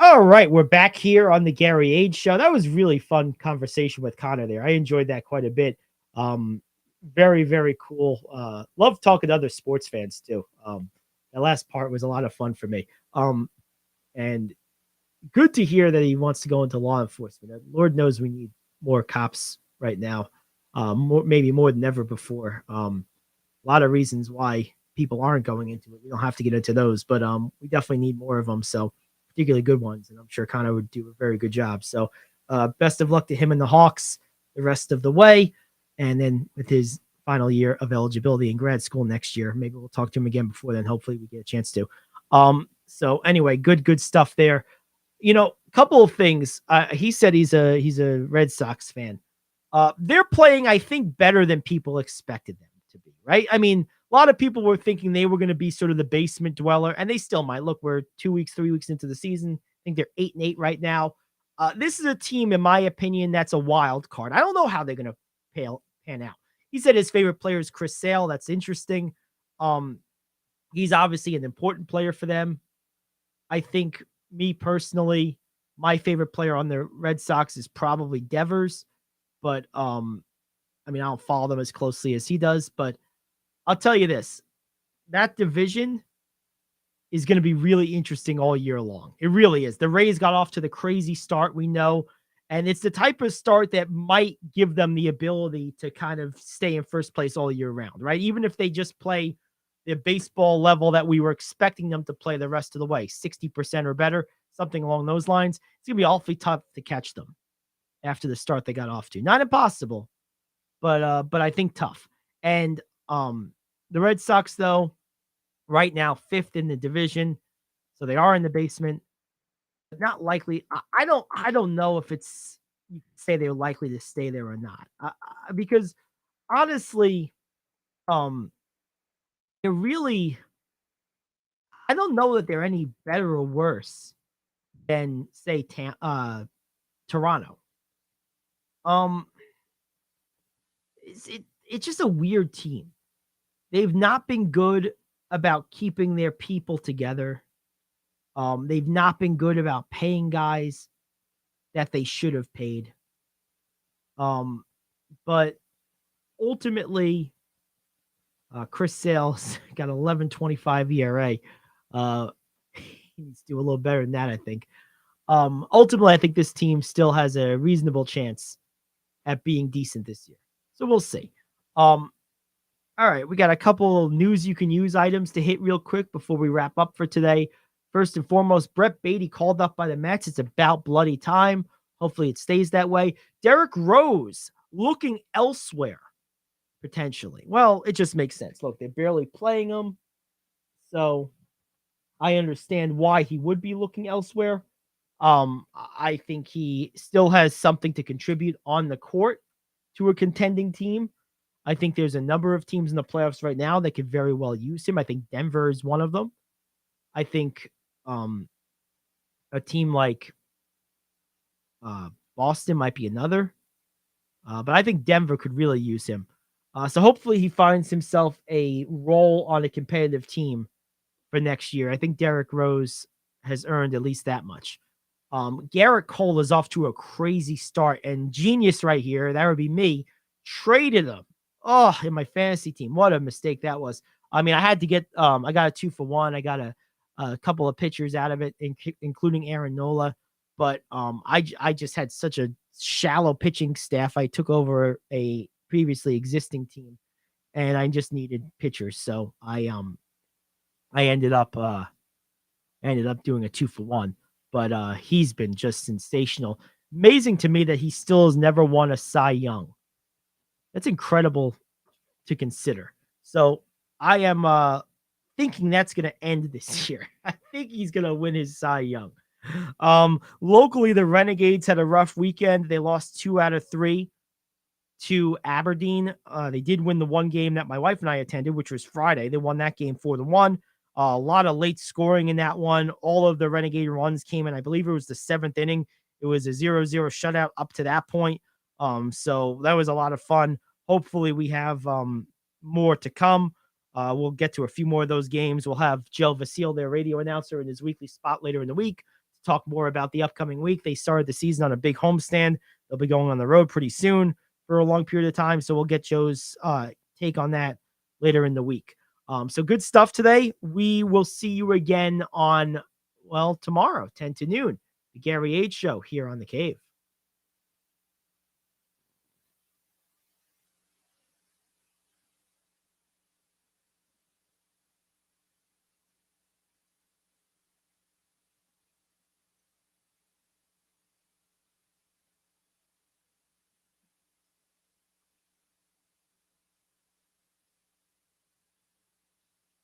All right, we're back here on the Gary Ayd Show. That was really fun conversation with Connor there. I enjoyed that quite a bit. Very, very cool. Love talking to other sports fans too. The last part was a lot of fun for me. And good to hear that he wants to go into law enforcement. Lord knows we need more cops right now, maybe more than ever before. A lot of reasons why people aren't going into it. We don't have to get into those, but we definitely need more of them. So particularly good ones, and I'm sure Connor would do a very good job. So best of luck to him and the Hawks the rest of the way, and then with his final year of eligibility in grad school next year. Maybe we'll talk to him again before then. Hopefully we get a chance to. So anyway, good stuff there. You know, a couple of things. He said he's a Red Sox fan. They're playing, I think, better than people expected them to be, right? I mean, A lot of people were thinking they were going to be sort of the basement dweller, and they still might. Look, we're 2 weeks, 3 weeks into the season. I think they're 8-8 right now. This is a team, in my opinion, that's a wild card. I don't know how they're going to pan out. He said his favorite player is Chris Sale. That's interesting. He's obviously an important player for them. I think, me personally, my favorite player on the Red Sox is probably Devers, but I don't follow them as closely as he does, but I'll tell you this, that division is going to be really interesting all year long. It really is. The Rays got off to the crazy start, we know, and it's the type of start that might give them the ability to kind of stay in first place all year round, right? Even if they just play the baseball level that we were expecting them to play the rest of the way, 60% or better, something along those lines, it's going to be awfully tough to catch them after the start they got off to. Not impossible, but I think tough. And the Red Sox, though, right now, 5th in the division. So they are in the basement. But not likely. I don't know if it's, you can say they're likely to stay there or not. Because honestly, they're really, I don't know that they're any better or worse than, say, Toronto. It's just a weird team. They've not been good about keeping their people together. They've not been good about paying guys that they should have paid. But ultimately, Chris Sale's got 11.25 ERA. He needs to do a little better than that, I think. Ultimately, I think this team still has a reasonable chance at being decent this year. So we'll see. All right, we got a couple news you can use items to hit real quick before we wrap up for today. First and foremost, Brett Beatty called up by the Mets. It's about bloody time. Hopefully it stays that way. Derrick Rose looking elsewhere, potentially. Well, it just makes sense. Look, they're barely playing him, so I understand why he would be looking elsewhere. I think he still has something to contribute on the court to a contending team. I think there's a number of teams in the playoffs right now that could very well use him. I think Denver is one of them. I think a team like Boston might be another. But I think Denver could really use him. So hopefully he finds himself a role on a competitive team for next year. I think Derrick Rose has earned at least that much. Garrett Cole is off to a crazy start, and genius right here, that would be me, traded him. Oh, in my fantasy team. What a mistake that was. I mean, I had to get, I got a 2-for-1. I got a couple of pitchers out of it, including Aaron Nola. But I just had such a shallow pitching staff. I took over a previously existing team, and I just needed pitchers. So I ended up doing a 2-for-1. But he's been just sensational. Amazing to me that he still has never won a Cy Young. That's incredible to consider. So I am thinking that's going to end this year. I think he's going to win his Cy Young. Locally, the Renegades had a rough weekend. They lost 2 out of 3 to Aberdeen. They did win the one game that my wife and I attended, which was Friday. They won that game 4-1. A lot of late scoring in that one. All of the Renegade runs came in, I believe it was the 7th inning. It was a 0-0 shutout up to that point. So that was a lot of fun. Hopefully we have more to come. We'll get to a few more of those games. We'll have Joe Vasile, their radio announcer, in his weekly spot later in the week to talk more about the upcoming week. They started the season on a big homestand. They'll be going on the road pretty soon for a long period of time. So we'll get Joe's take on that later in the week. So good stuff today. We will see you again on, tomorrow, 10 to noon, the Gary Ayd Show here on The Cave.